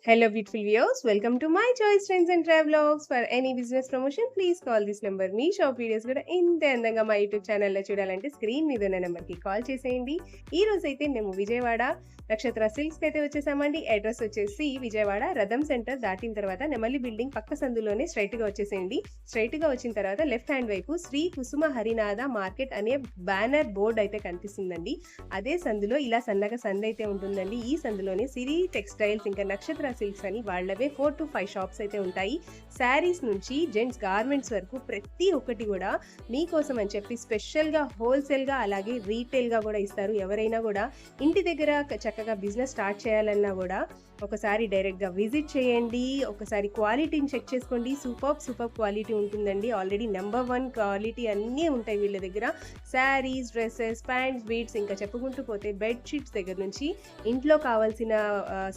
Hello, beautiful viewers. Welcome to my choice trends and travelogs. For any business promotion, please call this number. Me shop videos కూడా ఇంత అందంగా మా YouTube ఛానల్లో చూడాలంటే screen మీద ఉన్న నెంబర్కి కాల్ చేసేయండి. ఈ రోజు అయితే మేము విజయవాడ నక్షత్ర సిల్క్స్కి అయితే వచ్చేసామండి. అడ్రస్ వచ్చేసి విజయవాడ రథం సెంటర్ దాటిన తర్వాత నెమలి బిల్డింగ్ పక్క సందులోనే స్ట్రైట్గా వచ్చేసేయండి. స్ట్రైట్గా వచ్చిన తర్వాత లెఫ్ట్ హ్యాండ్ వైపు శ్రీ కుసుమ హరినాథ మార్కెట్ అనే బ్యానర్ బోర్డ్ అయితే కనిపిస్తుందండి. అదే సందులో ఇలా సన్నగా సందు అయితే ఉంటుందండి. ఈ సందులోనే సిరి టెక్స్టైల్స్ ఇంకా నక్షత్ర సిల్క్స్ అని వాళ్ళవే 4 to 5 షాప్స్ అయితే ఉంటాయి. శారీస్ నుంచి జెంట్స్ గార్మెంట్స్ వరకు ప్రతి ఒక్కటి కూడా మీకోసం అని చెప్పి స్పెషల్గా హోల్సేల్గా అలాగే రీటైల్గా కూడా ఇస్తారు. ఎవరైనా కూడా ఇంటి దగ్గర చక్కగా బిజినెస్ స్టార్ట్ చేయాలన్నా కూడా ఒకసారి డైరెక్ట్గా విజిట్ చేయండి. ఒకసారి క్వాలిటీని చెక్ చేసుకోండి. సూపర్ క్వాలిటీ ఉంటుందండి. ఆల్రెడీ నెంబర్ 1 క్వాలిటీ అన్నీ ఉంటాయి వీళ్ళ దగ్గర. శారీస్, డ్రెస్సెస్, ప్యాంట్స్, బీట్స్ ఇంకా చెప్పుకుంటూ పోతే బెడ్షీట్స్ దగ్గర నుంచి ఇంట్లో కావాల్సిన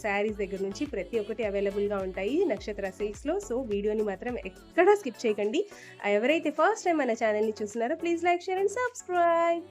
శారీస్ దగ్గర నుంచి ప్రతి ఒక్కటి అవైలబుల్గా ఉంటాయి నక్షత్ర సిల్క్స్లో. సో వీడియోని మాత్రం ఎక్కడా స్కిప్ చేయకండి. ఎవరైతే ఫస్ట్ టైం మన ఛానల్ని చూస్తున్నారో please like, share and subscribe.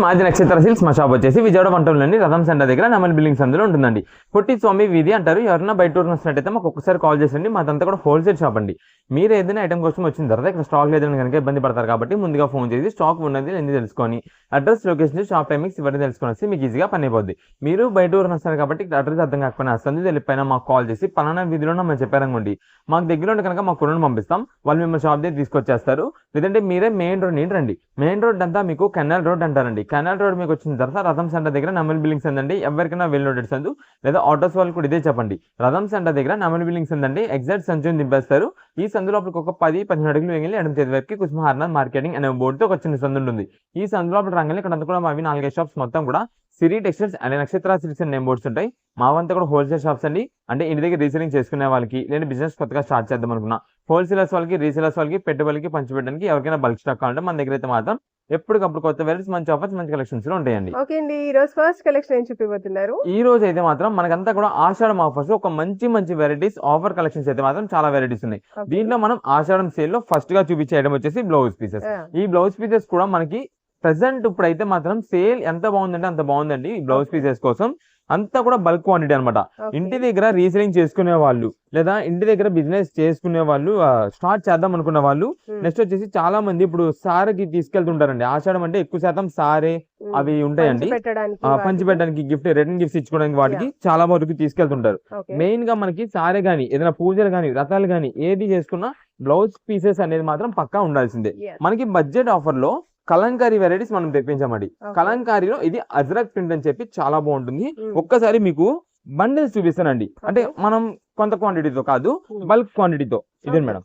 మాది నక్షత్ర సిల్క్స్. మా షాప్ వచ్చేసి విజయవాడ వంటంలోని రథం సెంటర్ దగ్గర నెమలి బిల్డింగ్స్ అందులో ఉంటుందండి. పొట్టి స్వామి వీధి అంటారు. ఎవరైనా బయట టూర్ వస్తున్నట్టయితే మాకు ఒక్కసారి కాల్ చేసండి. మాదంతా కూడా హోల్సేల్ షాప్ అండి. మీరు ఏదైనా ఐటమ్ కోసం వచ్చిన తర్వాత ఇక్కడ స్టాక్ లేదని కనుక ఇబ్బంది పడతారు కాబట్టి ముందుగా ఫోన్ చేసి స్టాక్ ఉన్నది ఎందుకు తెలుసుకొని అడ్రస్, లొకేషన్, షాప్ టైమింగ్స్ ఇవన్నీ తెలుసుకొని వస్తే మీకు ఈజీగా పని అయిపోద్ది. మీరు బయట ఊరు వస్తారు కాబట్టి అడ్రస్ అర్థం కాకపోయినా వస్తుంది తెలిపైనా మాకు కాల్ చేసి పలానా వీధిలో మేము చెప్పారనుకోండి, మాకు దగ్గర ఉంటే కనుక మాకు కొనుగోలు పంపిస్తాం. వాళ్ళు మిమ్మల్ని షాప్ దగ్గర తీసుకొచ్చేస్తారు. లేదంటే మీరే మెయిన్ రోడ్ నీటి రండి. మెయిన్ రోడ్ అంతా మీకు కెనాల్ రోడ్ అంటారండి. కెనాల్ రోడ్ మీకు వచ్చిన తర్వాత రథం సెంటర్ దగ్గర నెమలి బిల్డింగ్స్ ఉందండి. ఎవరికైనా వెల్ నోటెడ్స్ అందు లేదా ఆటోస్ వాళ్ళు కూడా ఇదే చెప్పండి. రథం సెంటర్ దగ్గర నెమలి బిల్డింగ్స్ ఉందండి. ఎగ్జాక్ట్ సంచుని దింపేస్తారు. ఈ సందులో ఒక 10-15 అడుగులు వెంగిలి ఎడమ చేతి వరకు కుసుమ హరినాథ్ మార్కెటింగ్ అనే బోర్డుతో ఒక చిన్న సందు ఉంటుంది. ఈ సందులో రంగంలో ఇక్కడ అంతా కూడా మావి 4-5 షాప్స్ మొత్తం కూడా సిరి టెక్స్టైల్స్ అనే నక్షత్ర సిల్క్స్ అనే నేమ్ బోర్డ్స్ ఉంటాయి. మావంతా కూడా హోల్సేల్ షాప్స్ అండి. అంటే ఇంటి దగ్గర రీసేలింగ్ చేసుకునే వాళ్ళకి లేదా బిజినెస్ కొత్తగా స్టార్ట్ చేద్దాం అనుకున్నా హోల్సేలర్స్ వాళ్ళకి, రీసేలర్స్ వాళ్ళకి, పెట్టుబడికి పంచిపెట్టడానికి ఎవరికైనా బల్క్ స్టాక్ కావాలంటే మన దగ్గర అయితే మాత్రం ఎప్పటికప్పుడు కొత్త వెరైటీస్, మంచి ఆఫర్స్, మంచి కలెక్షన్స్ ఉంటాయండి. ఓకే అండి, ఈ రోజు ఫస్ట్ కలెక్షన్ ఏం చూపిపోతున్నారు? ఈ రోజు అయితే మాత్రం మనకంతా కూడా ఆషాఢం ఆఫర్స్ ఒక మంచి వెరైటీస్ ఆఫర్ కలెక్షన్స్ అయితే మాత్రం చాలా వెరైటీస్ ఉన్నాయి. దీంట్లో మనం ఆషాఢం సేల్ లో ఫస్ట్ గా చూపించే ఐటమ్ వచ్చేసి బ్లౌజ్ పీసెస్. ఈ బ్లౌజ్ పీసెస్ కూడా మనకి ప్రెసెంట్ ఇప్పుడైతే మాత్రం సేల్ ఎంత బాగుందంటే అంత బాగుందండి. ఈ బ్లౌజ్ పీసెస్ కోసం అంతా కూడా బల్క్ క్వాంటిటీ అనమాట. ఇంటి దగ్గర రీసేలింగ్ చేసుకునే వాళ్ళు లేదా ఇంటి దగ్గర బిజినెస్ చేసుకునే వాళ్ళు, స్టార్ట్ చేద్దాం అనుకున్న వాళ్ళు, నెక్స్ట్ వచ్చేసి చాలా మంది ఇప్పుడు సారీకి తీసుకెళ్తుంటారండి. ఆషాఢం అంటే ఎక్కువ శాతం సారీ అవి ఉంటాయండి, పంచిపెట్టడానికి గిఫ్ట్, రిటర్న్ గిఫ్ట్స్ ఇచ్చుకోవడానికి వాటికి చాలా వరకు తీసుకెళ్తుంటారు. మెయిన్ గా మనకి సారీ గానీ ఏదైనా పూజలు గానీ రథాలు గానీ ఏది చేసుకున్నా బ్లౌజ్ పీసెస్ అనేది మాత్రం పక్కా ఉండాల్సిందే. మనకి బడ్జెట్ ఆఫర్ లో కలంకారీ వెరైటీస్ మనం తెప్పించామండి. కలంకారీలో ఇది అజ్రక్ ప్రింట్ అని చెప్పి చాలా బాగుంటుంది. ఒక్కసారి మీకు బండిల్స్ చూపిస్తానండి. అంటే మనం కొంత క్వాంటిటీతో కాదు, బల్క్ క్వాంటిటీతో. ఇదే మేడం,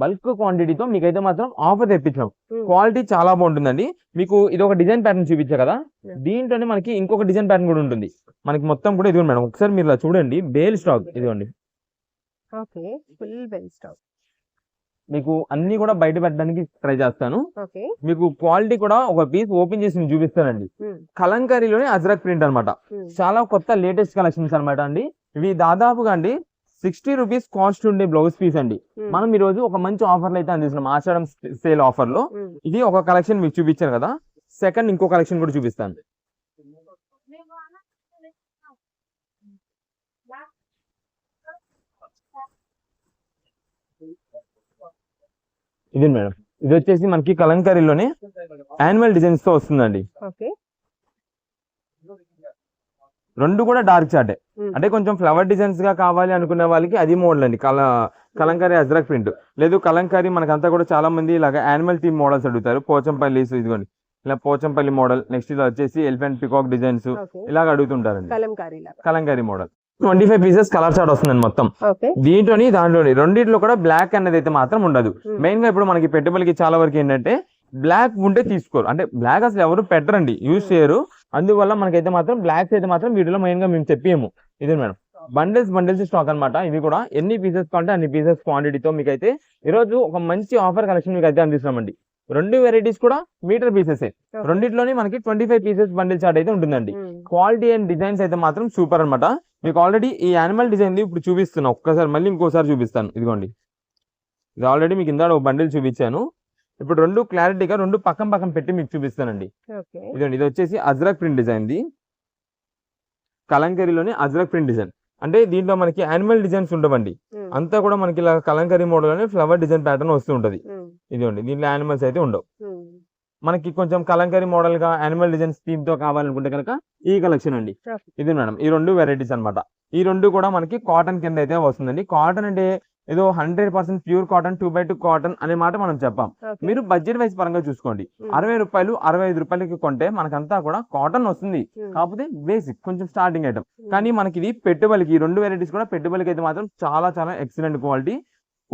బల్క్ క్వాంటిటీతో మీకైతే మాత్రం ఆఫర్ తెప్పించాం. క్వాలిటీ చాలా బాగుంటుందండి. మీకు ఇది ఒక డిజైన్ ప్యాటర్న్ చూపించా కదా, దీంట్లోనే మనకి ఇంకొక డిజైన్ ప్యాటర్న్ కూడా ఉంటుంది. మనకి మొత్తం కూడా ఇదిగోండి మేడం, ఒకసారి మీరు ఇలా చూడండి. బేల్ స్టాక్ ఇదిగోండి. మీకు అన్ని కూడా బయట పెట్టడానికి ట్రై చేస్తాను. మీకు క్వాలిటీ కూడా ఒక పీస్ ఓపెన్ చేసి చూపిస్తానండి. కలంకారీలోనే అజ్రక్ ప్రింట్ అనమాట. చాలా కొత్త లేటెస్ట్ కలెక్షన్స్ అనమాట అండి. ఇవి దాదాపుగా అండి 60 రూపీస్ కాస్ట్ ఉండే బ్లౌజ్ పీస్ అండి. మనం ఈ రోజు ఒక మంచి ఆఫర్లు అయితే అందిస్తున్నాం. ఆషాఢం సేల్ ఆఫర్ లో ఇది ఒక కలెక్షన్ మీకు చూపించాను కదా, సెకండ్ ఇంకో కలెక్షన్ కూడా చూపిస్తాను. ఇది మేడం, ఇది వచ్చేసి మనకి కలంకారీలోనే యానిమల్ డిజైన్స్ తో వస్తుందండి. రెండు కూడా డార్క్ చార్టే. అంటే కొంచెం ఫ్లవర్ డిజైన్స్ గా కావాలి అనుకునే వాళ్ళకి అది మోడల్ అండి. కలంకారీ అజ్రక్ ప్రింట్. లేదు కలంకారీ మనకంతా కూడా చాలా మంది ఇలాగా యానిమల్ థీమ్ మోడల్స్ అడుగుతారు. పోచంపల్లి, ఇదిగోండి ఇలా పోచంపల్లి మోడల్. నెక్స్ట్ ఇది వచ్చేసి ఎలిఫెంట్ పికాక్ డిజైన్స్ ఇలాగ అడుగుతుంటారండి. Kalamkari model 25 pieces colour chart వస్తుందండి మొత్తం. దీంట్లోని దాంట్లోని రెండింటిలో కూడా బ్లాక్ అనేది అయితే మాత్రం ఉండదు. మెయిన్ గా ఇప్పుడు మనకి పెట్టుబడికి చాలా వరకు ఏంటంటే బ్లాక్ ఉంటే తీసుకోరు. అంటే బ్లాక్ అసలు ఎవరు పెట్టరండి, యూజ్ చేయరు. అందువల్ల మనకైతే మాత్రం బ్లాక్స్ అయితే మాత్రం వీటిలో మెయిన్ గా మేము చెప్పేము. ఇదే మేడం, బండిల్స్ స్టాక్ అనమాట. ఇవి కూడా ఎన్ని పీసెస్ కావాలంటే అన్ని పీసెస్ క్వాంటిటీతో మీకైతే ఈరోజు ఒక మంచి ఆఫర్ కలెక్షన్ మీకు అయితే అందిస్తున్నామండి. రెండు వెరైటీస్ కూడా మీటర్ పీసెస్. రెండింటిలోని మనకి 25 పీసెస్ బండిల్ చార్ట్ అయితే ఉంటుందండి. క్వాలిటీ అండ్ డిజైన్స్ అయితే మాత్రం సూపర్ అనమాట. మీకు ఆల్రెడీ ఈ యానిమల్ డిజైన్ ఇప్పుడు చూపిస్తున్నా, ఒక్కసారి మళ్ళీ ఇంకోసారి చూపిస్తాను. ఇదిగోండి, ఇది ఆల్రెడీ మీకు ఇందాక ఒక బండిల్ చూపించాను. ఇప్పుడు రెండు క్లారిటీగా రెండు పక్కన పక్కన పెట్టి మీకు చూపిస్తానండి. ఓకే. ఇదండి, ఇది వచ్చేసి అజ్రక్ ప్రింట్ డిజైన్, ది కలంకరీలోని అజ్రక్ ప్రింట్ డిజైన్. అంటే దీంట్లో మనకి యానిమల్ డిజైన్స్ ఉండవండి, అంతా కూడా మనకి ఇలా కలంకరీ మోడల్ అని ఫ్లవర్ డిజైన్ ప్యాటర్న్ వస్తూ ఉంటది. ఇదిగోండి, దీంట్లో యానిమల్స్ అయితే ఉండవు. మనకి కొంచెం కలంకరీ మోడల్ గా యానిమల్ డిజైన్స్ థీమ్ తో కావాలనుకుంటే కనుక ఈ కలెక్షన్ అండి. ఇది మేడం, ఈ రెండు వెరైటీస్ అన్నమాట. ఈ రెండు కూడా మనకి కాటన్ కింద అయితే వస్తుందండి. కాటన్ అంటే ఏదో 100% ప్యూర్ కాటన్ 2x2 కాటన్ అనే మాట మనం చెప్పాం. మీరు బడ్జెట్ వైజ్ పరంగా చూసుకోండి. 60 రూపాయలు 65 రూపాయలకి కొంటే మనకంతా కూడా కాటన్ వస్తుంది, కాకపోతే బేసిక్ కొంచెం స్టార్టింగ్ ఐటమ్. కానీ మనకి ఇది పెట్టుబడికి, ఈ రెండు వెరైటీస్ కూడా పెట్టుబడికి అయితే మాత్రం చాలా చాలా ఎక్సలెంట్ క్వాలిటీ,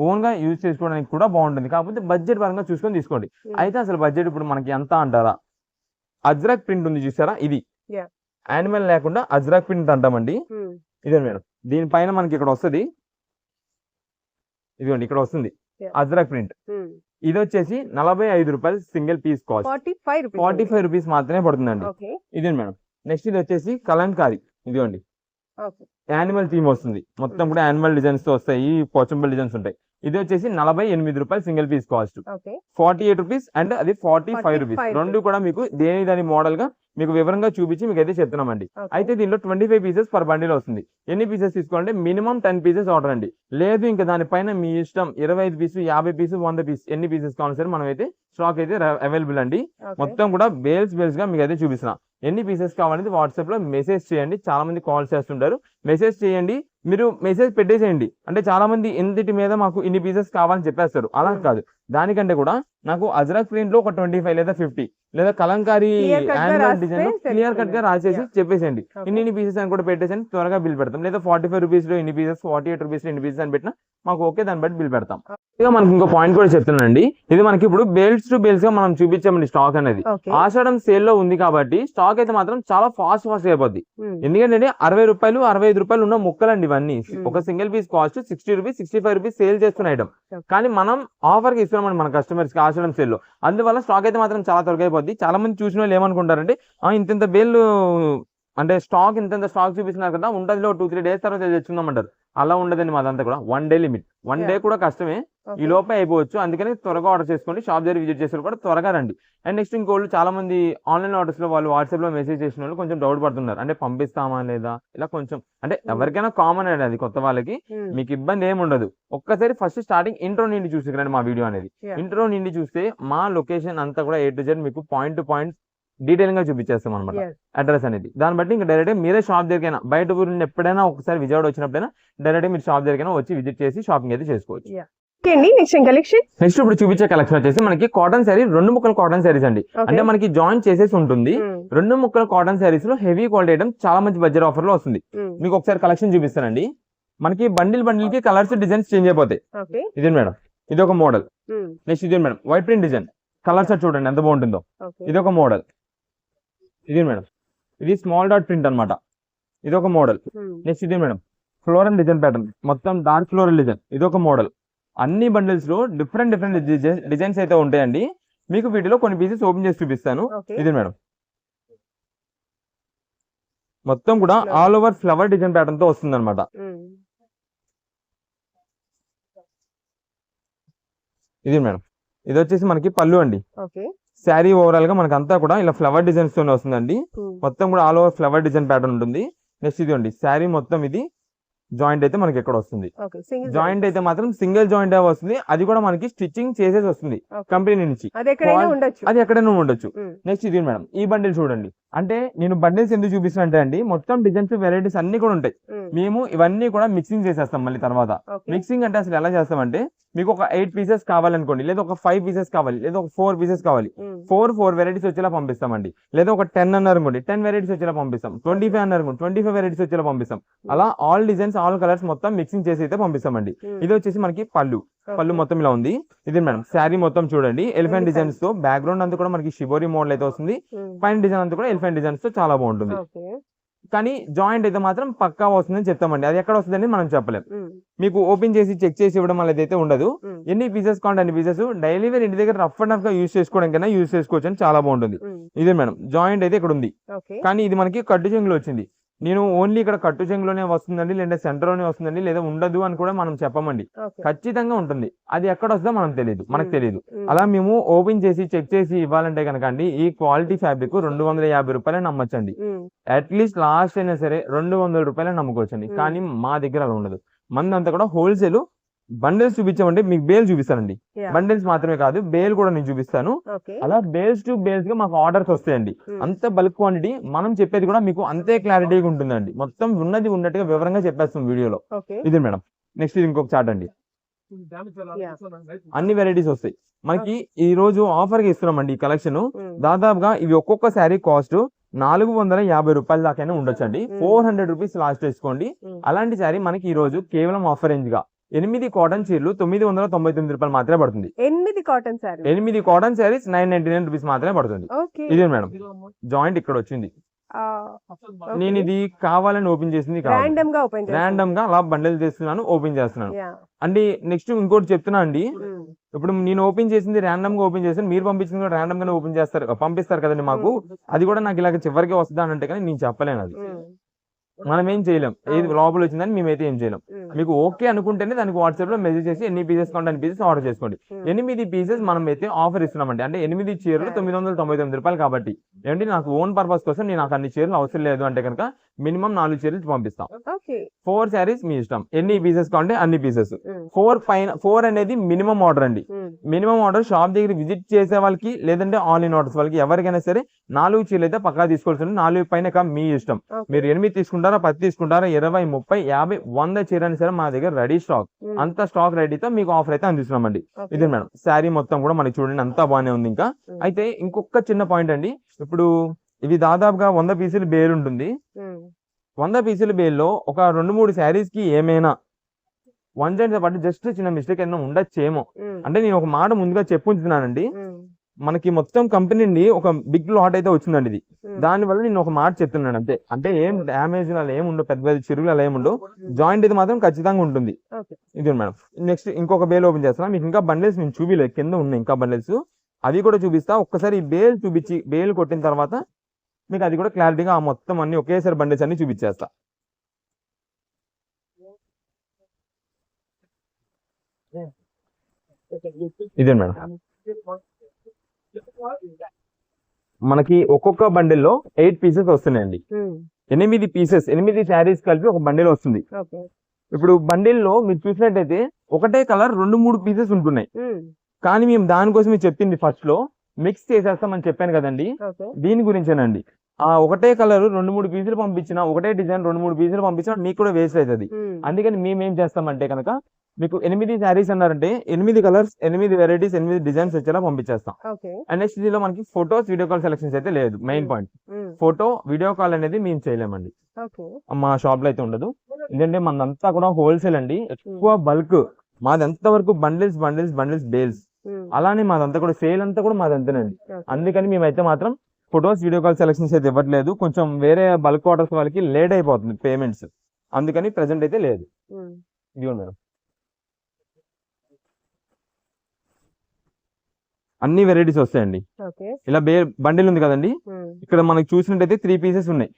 ఓన్ గా యూజ్ చేసుకోవడానికి కూడా బాగుంటుంది. కాకపోతే బడ్జెట్ పరంగా చూసుకొని తీసుకోండి. అయితే అసలు బడ్జెట్ ఇప్పుడు మనకి ఎంత అంటారా, అజ్రక్ ప్రింట్ ఉంది చూసారా, ఇది యానిమల్ లేకుండా అజ్రక్ ప్రింట్ అంటామండి. ఇదే మేడం, దీనిపైన మనకి ఇక్కడ వస్తుంది, ఇదిగోండి ఇక్కడ వస్తుంది అజ్రక్ ప్రింట్. ఇది వచ్చేసి 45 రూపాయలు సింగిల్ పీస్ కాస్ట్, 45 రూపీస్ మాత్రమే పడుతుందండి. ఇదే మేడం. నెక్స్ట్ ఇది వచ్చేసి కలంకారీ, ఇదిగోండి యానిమల్ థీమ్ వస్తుంది, మొత్తం కూడా యానిమల్ డిజైన్స్ తో వస్తాయి, పోచంబల్ డిజైన్స్ ఉంటాయి. ఇది వచ్చేసి 48 రూపాయలు single piece cost, 48 rupees and అది 45 రూపీస్. రెండు కూడా మీకు దాని మోడల్ గా మీకు వివరంగా చూపించి మీకు అయితే చెప్తున్నామండి. అయితే దీనిలో 25 పీసెస్ పర్ బండిల్ వస్తుంది. ఎన్ని పీసెస్ తీసుకోవాలంటే మినిమం 10 పీసెస్ ఆర్డర్ అండి. లేదు ఇంకా దానిపైన మీ ఇష్టం, 25 పీసు 50 పీసు 100 పీస్ ఎన్ని పీసెస్ కావాలి సరే మనం అయితే స్టాక్ అయితే అవైలబుల్ అండి. మొత్తం కూడా బేల్స్ గా మీకు అయితే చూపిస్తున్నా. ఎన్ని పీసెస్ కావాలంటే వాట్సాప్ లో మెసేజ్ చేయండి. చాలా మంది కాల్ చేస్తుంటారు, మెసేజ్ చేయండి. మీరు మెసేజ్ పెట్టేసేయండి. అంటే చాలా మంది ఇంతటి మీద మాకు ఇన్ని పీసెస్ కావాలని చెప్పేస్తారు, అలా కాదు. దానికంటే కూడా నాకు అజ్రక్ ప్రింట్ లో ఒక 25 లేదా 50 లేదా కలంకారీ యానిమల్ డిజైన్ లో క్లియర్ కట్ గా రాసేసి చెప్పేసేయండి. ఇన్ని పీసెస్ అని కూడా పెట్టేసండి, త్వరగా బిల్ పెడతాం. లేదా 45 రూపీస్ లో ఇన్ని పీసెస్, 48 రూపీస్ లో ఇన్ని పీసెస్ అని పెట్టినా మాకు ఓకే, దాన్ని బట్టి బిల్ పెడతాం. ఇక మనకి ఇంకో పాయింట్ కూడా చెప్తున్నానండి. ఇది మనకి ఇప్పుడు బేల్స్ టు బేల్స్ గా మనం చూపించామండి స్టాక్ అనేది. ఆషాఢం సేల్ లో ఉంది కాబట్టి స్టాక్ అయితే మాత్రం చాలా ఫాస్ట్ అయిపోద్ది. ఎందుకంటే 60 రూపాయలు 65 రూపాయలు ఉన్న ముక్కలండి ఇవన్నీ. ఒక single piece cost 60 rupees 65 rupees sale చేస్తున్న ఐటమ్, కానీ మనం ఆఫర్ కి ఇస్తున్నామండి మన కస్టమర్స్ కి ఆషాఢం సేల్ లో. అందువల్ల స్టాక్ అయితే మాత్రం చాలా త్వరగా అయిపోద్ది. చాలా మంది చూసిన వాళ్ళు ఏమనుకుంటారంటే ఇంత బేల్ అంటే స్టాక్ ఇంత స్టాక్ చూపిస్తున్నారు కదా, ఉంటుంది 2-3 డేస్ తర్వాత తెచ్చుకుందామంటారు. అలా ఉండదండి మాదంతా కూడా 1 డే లిమిట్. 1 డే కూడా కష్టమే, ఈ లోపే అయిపోవచ్చు. అందుకని త్వరగా ఆర్డర్ చేసుకోండి. షాప్ దగ్గర విజిట్ చేస్తారు కూడా త్వరగా రండి. అండ్ నెక్స్ట్ ఇంకోళ్ళు చాలా మంది ఆన్లైన్ ఆర్డర్స్ లో వాళ్ళు వాట్సాప్ లో మెసేజ్ చేసిన వాళ్ళు కొంచెం డౌట్ పడుతున్నారు, అంటే పంపిస్తామా లేదా ఇలా కొంచెం. అంటే ఎవరికైనా కామన్ అండి అది, కొత్త వాళ్ళకి మీకు ఇబ్బంది ఏమి ఉండదు. ఒక్కసారి ఫస్ట్ స్టార్టింగ్ ఇంట్రో నుండి చూసుకురండి మా వీడియో అనేది. ఇంట్రో నుండి చూస్తే మా లొకేషన్ అంతా కూడా A to Z మీకు పాయింట్ టు పాయింట్ డీటెయిల్ గా చూపించేస్తాం అనమాట, అడ్రస్ అనేది. దాన్ని బట్టి ఇంకా డైరెక్ట్ మీరే షాప్ దగ్గరైనా, బయట ఊరు ఎప్పుడైనా ఒకసారి విజయవాడ వచ్చినప్పుడైనా డైరెక్ట్ మీరు షాప్ దగ్గరైనా వచ్చి విజిట్ చేసి షాపింగ్ అయితే చేసుకోవచ్చు. నెక్స్ట్ ఇప్పుడు చూపించే కలెక్షన్ వచ్చేసి మనకి కాటన్ శారీ, 2 ముక్కల కాటన్ శారీస్ అండి. అంటే మనకి జాయిన్ చేసేసి ఉంటుంది. 2 ముక్కల కాటన్ శారీస్ లో హెవీ క్వాలిటీ ఐటమ్, చాలా మంచి బడ్జెట్ ఆఫర్ లో వస్తుంది. మీకు ఒకసారి కలెక్షన్ చూపిస్తానండి. మనకి బండిల్ కి కలర్స్ డిజైన్స్ చేంజ్ అయిపోతాయి. ఇదే మేడం, ఇది ఒక మోడల్. నెక్స్ట్ ఇదే madam white print design, colours చూడండి ఎంత బాగుంటుందో. ఇది ఒక మోడల్. ఇది మేడం, ఇది స్మాల్ డాట్ ప్రింట్ అనమాట, ఇది ఒక మోడల్. నెక్స్ట్ ఇది మేడం ఫ్లోరల్ డిజైన్ ప్యాటర్న్, మొత్తం డార్క్ ఫ్లోరల్ డిజైన్, ఇది ఒక మోడల్. అన్ని బండిల్స్ లో డిఫరెంట్ డిజైన్స్ అయితే ఉంటాయండి. మీకు వీటిలో కొన్ని పీసెస్ ఓపెన్ చేసి చూపిస్తాను. ఇది మేడం మొత్తం కూడా all over flower design pattern తో వస్తుంది అనమాట. ఇది మేడం, ఇది వచ్చేసి మనకి పళ్ళు అండి. శారీ ఓవరాల్ గా మనకి అంతా కూడా ఇలా ఫ్లవర్ డిజైన్స్ తోనే వస్తుందండి. మొత్తం కూడా all over flower design pattern ఉంటుంది. నెక్స్ట్ ఇది అండి శారీ మొత్తం ఇది జాయింట్ అయితే మనకి ఎక్కడ వస్తుంది, జాయింట్ అయితే మాత్రం సింగిల్ జాయింట్ వస్తుంది. అది కూడా మనకి స్టిచ్చింగ్ చేసేసి వస్తుంది కంపెనీ నుంచి, అది ఎక్కడైనా ఉండొచ్చు. నెక్స్ట్ ఇది మేడం, ఈ బండిల్ చూడండి. అంటే నేను బండిల్స్ ఎందుకు చూపిస్తున్నా అంటే అండి, మొత్తం డిజైన్స్ వెరైటీస్ అన్ని కూడా ఉంటాయి. మేము ఇవన్నీ కూడా మిక్సింగ్ చేసేస్తాం మళ్ళీ తర్వాత. మిక్సింగ్ అంటే అసలు ఎలా చేస్తామంటే, మీకు ఒక 8 పీసెస్ కావాలనుకోండి, లేదా ఒక 5 పీసెస్ కావాలి, లేదా ఒక 4 పీసెస్ కావాలి, 4 వెరైటీస్ వచ్చేలా పంపిస్తామండి. లేదా ఒక 10 అన్నారు అనుకోండి, 10 వెరైటీస్ వచ్చేలా పంపిస్తాం. 25 అన్నారు అనుకోండి, 25 వెరైటీస్ వచ్చేలా పంపిస్తాం. అలా ఆల్ డిజైన్స్ ఆల్ కలర్స్ మొత్తం మిక్సింగ్ చేసి అయితే పంపిస్తామండి. ఇది వచ్చేసి మనకి పళ్ళు మొత్తం ఇలా ఉంది. ఇది మేడం శారీ మొత్తం చూడండి ఎలిఫెంట్ డిజైన్స్ తో, బ్యాక్గ్రౌండ్ అంతా కూడా మనకి షిబోరి మోడల్ అయితే వస్తుంది. పైన డిజైన్ అంతా కూడా ఎలిఫెంట్ డిజైన్స్ తో చాలా బాగుంటుంది. కానీ జాయింట్ అయితే మాత్రం పక్కా వస్తుందని చెప్తామండి. అది ఎక్కడ వస్తుందని మనం చెప్పలేం. మీకు ఓపెన్ చేసి చెక్ చేసి ఇవ్వడం అనేది అయితే ఉండదు. ఎన్ని పీసెస్ కావాలి అన్ని పీసెస్ డైలీ వేర్ ఇంటి దగ్గర రఫ్ అండ్ రఫ్ గా యూజ్ చేసుకోవడానికైనా యూజ్ చేసుకోవచ్చు అని చాలా బాగుంటుంది. ఇదే మేడం జాయింట్ అయితే ఇక్కడ ఉంది, కానీ ఇది మనకి కట్టు చెంగులో వచ్చింది. నేను ఓన్లీ ఇక్కడ కట్టు చెంగులోనే వస్తుందండి, లేదా సెంటర్ లోనే వస్తుందండి, లేదా ఉండదు అని కూడా మనం చెప్పమండి. ఖచ్చితంగా ఉంటుంది. అది ఎక్కడ వస్తుందో మనకు తెలియదు. అలా మేము ఓపెన్ చేసి చెక్ చేసి ఇవ్వాలంటే కనుక అండి, ఈ క్వాలిటీ ఫ్యాబ్రిక్ 250 రూపాయలే నమ్మొచ్చండి. అట్లీస్ట్ లాస్ట్ అయినా సరే 200 రూపాయలే నమ్ముకోవచ్చండి. కానీ మా దగ్గర అలా ఉండదు. మందంతా కూడా హోల్సేల్. బండిల్స్ చూపించామంటే మీకు బేల్ చూపిస్తానండి. బండిల్స్ మాత్రమే కాదు, బేల్ కూడా నేను చూపిస్తాను. అలా బేల్స్ టు బేల్స్ గా మాకు ఆర్డర్స్ వస్తాయండి. అంత బల్క్ క్వాంటిటీ, మనం చెప్పేది కూడా మీకు అంతే క్లారిటీగా ఉంటుందండి. మొత్తం ఉన్నది ఉన్నట్టుగా వివరంగా చెప్పేస్తాం వీడియోలో. ఇది మేడం. నెక్స్ట్ ఇది ఇంకొక చార్ట్ అండి. అన్ని వెరైటీస్ వస్తాయి మనకి. ఈ రోజు ఆఫర్ గా ఇస్తున్నామండి ఈ కలెక్షన్. దాదాపుగా ఇవి ఒక్కొక్క శారీ కాస్ట్ 450 రూపాయల దాకా ఉండొచ్చండి. 400 రూపీస్ లాస్ట్ వేసుకోండి. అలాంటి శారీ మనకి ఈ రోజు కేవలం ఆఫర్ రేంజ్ గా 8 కాటన్ చీరలు 999 రూపాయలు మాత్రమే పడుతుంది. 8 కాటన్ శారీస్ 999 రూపీస్ మాత్రమే పడుతుంది. ఇదే మేడం జాయింట్ ఇక్కడ వచ్చింది. నేను ఇది కావాలని ఓపెన్ చేసింది, రాండమ్ గా అలా బండిల్ చేస్తున్నాను, ఓపెన్ చేస్తున్నాను అండి. నెక్స్ట్ ఇంకోటి చెప్తున్నా అండి, ఇప్పుడు నేను ఓపెన్ చేసింది రాండమ్ గా ఓపెన్ చేస్తాను, మీరు పంపించింది కూడా రాండమ్ గానే ఓపెన్ చేస్తారు, పంపిస్తారు కదండి మాకు. అది కూడా నాకు ఇలాగ చివరికి వస్తుందా అంటే కానీ నేను చెప్పలేను. అది మనం ఏం చేయలేం. ఏది లోపల వచ్చిందని మేమైతే ఏం చేయలేం. మీకు ఓకే అనుకుంటేనే దానికి వాట్సాప్ లో మెసేజ్ చేసి ఎన్ని పీసెస్ కావాలి అన్ని పీసెస్ ఆర్డర్ చేసుకోండి. 8 పీసెస్ మనం అయితే ఆఫర్ ఇస్తున్నామండి. అంటే 8 చీరలు 999 రూపాయలు కాబట్టి ఏంటి, నాకు ఓన్ పర్పస్ కోసం నేను నాకు అన్ని చీరలు అవసరం లేదు అంటే కనుక మినిమం 4 చీరలు పంపిస్తాం. 4 శారీస్ మీ ఇష్టం, ఎన్ని పీసెస్ కావాలంటే అన్ని పీసెస్. 4 అనేది మినిమం ఆర్డర్ అండి. మినిమం ఆర్డర్ షాప్ దగ్గర విజిట్ చేసే వాళ్ళకి, లేదంటే ఆన్లైన్ ఆర్డర్స్ వాళ్ళకి ఎవరికైనా సరే 4 చీరలు అయితే పక్కా తీసుకోవాల్సి ఉంటుంది. 4 పైన మీ ఇష్టం. మీరు 8 తీసుకుంటారా, 10 తీసుకుంటారా, 20, 30, 50, 100 చీరని సరే మా దగ్గర రెడీ స్టాక్. అంత స్టాక్ రెడీతో మీకు ఆఫర్ అయితే అందిస్తున్నామండి. ఇది మేడం శారీ మొత్తం కూడా మనకి చూడండి అంతా బాగానే ఉంది. ఇంకా అయితే ఇంకొక చిన్న పాయింట్ అండి, ఇప్పుడు ఇవి దాదాపుగా 100 పీసులు బేల్ ఉంటుంది. 100 పీసుల బేల్లో ఒక 2-3 శారీస్ కి ఏమైనా వన్ సైడ్ పాటు జస్ట్ చిన్న మిస్టేక్ ఏమైనా ఉండొచ్చేమో. అంటే నేను ఒక మాట ముందుగా చెప్పుకుంటున్నానండి, మనకి మొత్తం కంపెనీ నుండి ఒక బిగ్ లాట్ అయితే వచ్చిందండి. ఇది దాని వల్ల నేను ఒక మాట చెప్తున్నాను అంతే. అంటే ఏం డ్యామేజ్ అలా ఏముండవు, పెద్ద పెద్ద చిరుగులు అలా ఏముండవు. జాయింట్ అయితే మాత్రం ఖచ్చితంగా ఉంటుంది. ఇది మేడం. నెక్స్ట్ ఇంకొక బేల్ ఓపెన్ చేస్తాను. మీకు ఇంకా బండిల్స్ మేము చూపిలేదు, కింద ఉన్నాయి ఇంకా బండిల్స్, అవి కూడా చూపిస్తా. ఒక్కసారి ఈ బేల్ చూపించి బేల్ కొట్టిన తర్వాత మీకు అది కూడా క్లారిటీగా మొత్తం అన్ని ఒకేసారి బండిల్స్ అన్ని చూపించేస్తా. ఇదే మేడం. మనకి ఒక్కొక్క బండిల్లో 8 పీసెస్ వస్తున్నాయండి. 8 పీసెస్, 8 శారీస్ కలిపి ఒక బండిల్ వస్తుంది. ఇప్పుడు బండిల్లో మీరు చూసినట్టయితే ఒకటే కలర్ 2-3 పీసెస్ ఉంటున్నాయి. కానీ మేము దానికోసం చెప్పింది ఫస్ట్ లో మిక్స్ చేసేస్తామని చెప్పాను కదండి, దీని గురించేనండి. ఆ ఒకటే కలర్ 2-3 పీసులు పంపించిన, ఒకటే డిజైన్ 2-3 పీసులు పంపించినా మీకు కూడా వేస్ట్ అవుతుంది. అందుకని మేము ఏం చేస్తామంటే కనుక మీకు 8 శారీస్ అన్నారంటే 8 కలర్స్, 8 వెరైటీస్, 8 డిజైన్స్ వచ్చేలా పంపించేస్తాం. అండ్ నెక్స్ట్ దీనిలో మనకి ఫోటోస్, వీడియో కాల్ సెలెక్షన్స్ అయితే లేదు. Main point photo, video call అనేది మేము చేయలేమండి, మా షాప్ లో అయితే ఉండదు. ఎందుకంటే మనదంతా కూడా హోల్సేల్ అండి, ఎక్కువ బల్క్. మాది ఎంత వరకు బండిల్స్ బండిల్స్ బండిల్స్ బేల్స్, అలానే మాదంతా కూడా సేల్ అంతా కూడా మాదంతేనండి. అందుకని మేమైతే మాత్రం ఫోటోస్, వీడియో కాల్ సెలెక్షన్స్ అయితే ఇవ్వట్లేదు. కొంచెం వేరే బల్క్ ఆర్డర్స్ వాళ్ళకి లేట్ అయిపోతుంది పేమెంట్స్, అందుకని ప్రెసెంట్ అయితే లేదు. ఇదిగో మేడం అన్ని వెరైటీస్ వస్తాయండి. ఇలా బండిల్ ఉంది కదండి, ఇక్కడ మనకి చూసినట్టయితే 3 పీసెస్ ఉన్నాయి,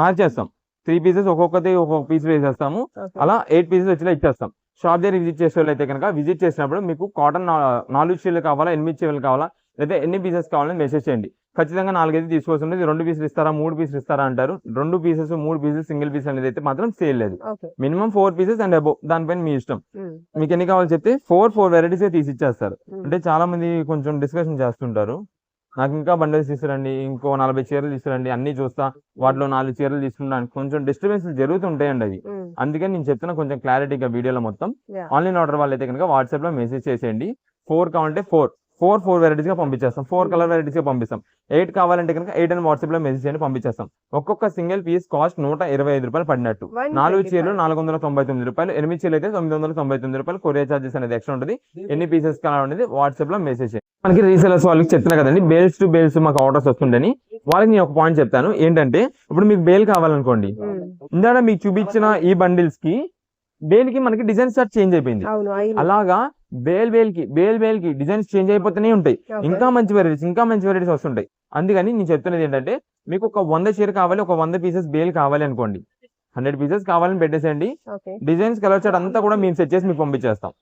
మార్చేస్తాం. 3 పీసెస్ ఒక్కొక్కటి ఒక్కొక్క పీస్ వేసేస్తాము. అలా 8 పీసెస్ వచ్చేలా ఇచ్చేస్తాం. షాప్ దగ్గర విజిట్ చేసే వాళ్ళు అయితే కనుక విజిట్ చేసినప్పుడు మీకు కాటన్ 4 చీరలు కావాలా, 8 చీరలు కావాలా, లేదా ఎన్ని పీసెస్ కావాలని మెసేజ్ చేయండి. ఖచ్చితంగా 4 అయితే తీసుకోవాల్సి ఉంటుంది. 2 పీసులు ఇస్తారా, 3 పీసులు ఇస్తారా అంటారు. 2 పీసెస్, 3 పీసెస్, సింగిల్ పీస్ అనేది అయితే మాత్రం సేల్ లేదు. మినిమం 4 పీసెస్ అండ్ అబౌవ్, దానిపైన మీ ఇష్టం. మీకు ఎన్ని కావాలి చెప్తే 4 వెరైటీస్ తీసి ఇచ్చేస్తారు. అంటే చాలా మంది కొంచెం డిస్కషన్ చేస్తుంటారు, నాకు ఇంకా బండిల్స్ తీసుకురండి, ఇంకో 40 చీరలు తీసుకురండి, అన్ని చూస్తా, వాటిలో 4 చీరలు తీసుకుంటాను, కొంచెం డిస్టర్బెన్స్ జరుగుతుంటాయండి అవి. అందుకని నేను చెప్తున్నా కొంచెం క్లారిటీగా వీడియోలో మొత్తం. ఆన్లైన్ ఆర్డర్ వాళ్ళు అయితే కనుక వాట్సాప్ లో మెసేజ్ చేసేయండి. 4 కావాలంటే 4 వెరైటీస్ గా పంపించేస్తాం. 4 కలర్ వెరైటీస్ గా పంపిస్తాం. 8 కావాలంటే కనుక 8 అని వాట్సాప్ లో మెసేజ్ చేయండి, పంపించేస్తాం. ఒక్కొక్క సింగిల్ పీస్ కాస్ట్ 125 రూపాయలు పడినట్టు. 4 చీరలు 499 రూపాయలు, 8 చీరలు అయితే 999 రూపాయలు. కొరియర్ చార్జెస్ అనేది ఎక్స్ట్రా ఉంటుంది. ఎన్ని పీసెస్ కావాలనేది వాట్సాప్ లో మెసేజ్ చేయండి. మనకి రీసెలర్స్ వాళ్ళకి చెప్తున్నా కదండి, బేల్స్ టు బేల్స్ మాకు ఆర్డర్స్ వస్తుండని. వాళ్ళకి నేను ఒక పాయింట్ చెప్తాను ఏంటంటే, ఇప్పుడు మీకు బేల్ కావాలనుకోండి, ఇందాక మీకు చూపించిన ఈ బండిల్స్ కి బేల్ కి మనకి డిజైన్ స్టార్ట్ చేంజ్ అయిపోయింది. అలాగా బేల్ కి డిజైన్స్ చేంజ్ అయిపోతూనే ఉంటాయి. ఇంకా మంచి వెరైటీస్ వస్తుంటాయి. అందుకని నేను చెప్తున్నది ఏంటంటే మీకు ఒక 100 చీర కావాలి, ఒక 100 పీసెస్ బేల్ కావాలి అనుకోండి, 100 పీసెస్ కావాలని పెట్టేసేయండి. డిజైన్స్ కలర్ చార్ట్ అంతా కూడా మేము సెట్ చేసి మీకు పంపించేస్తాం.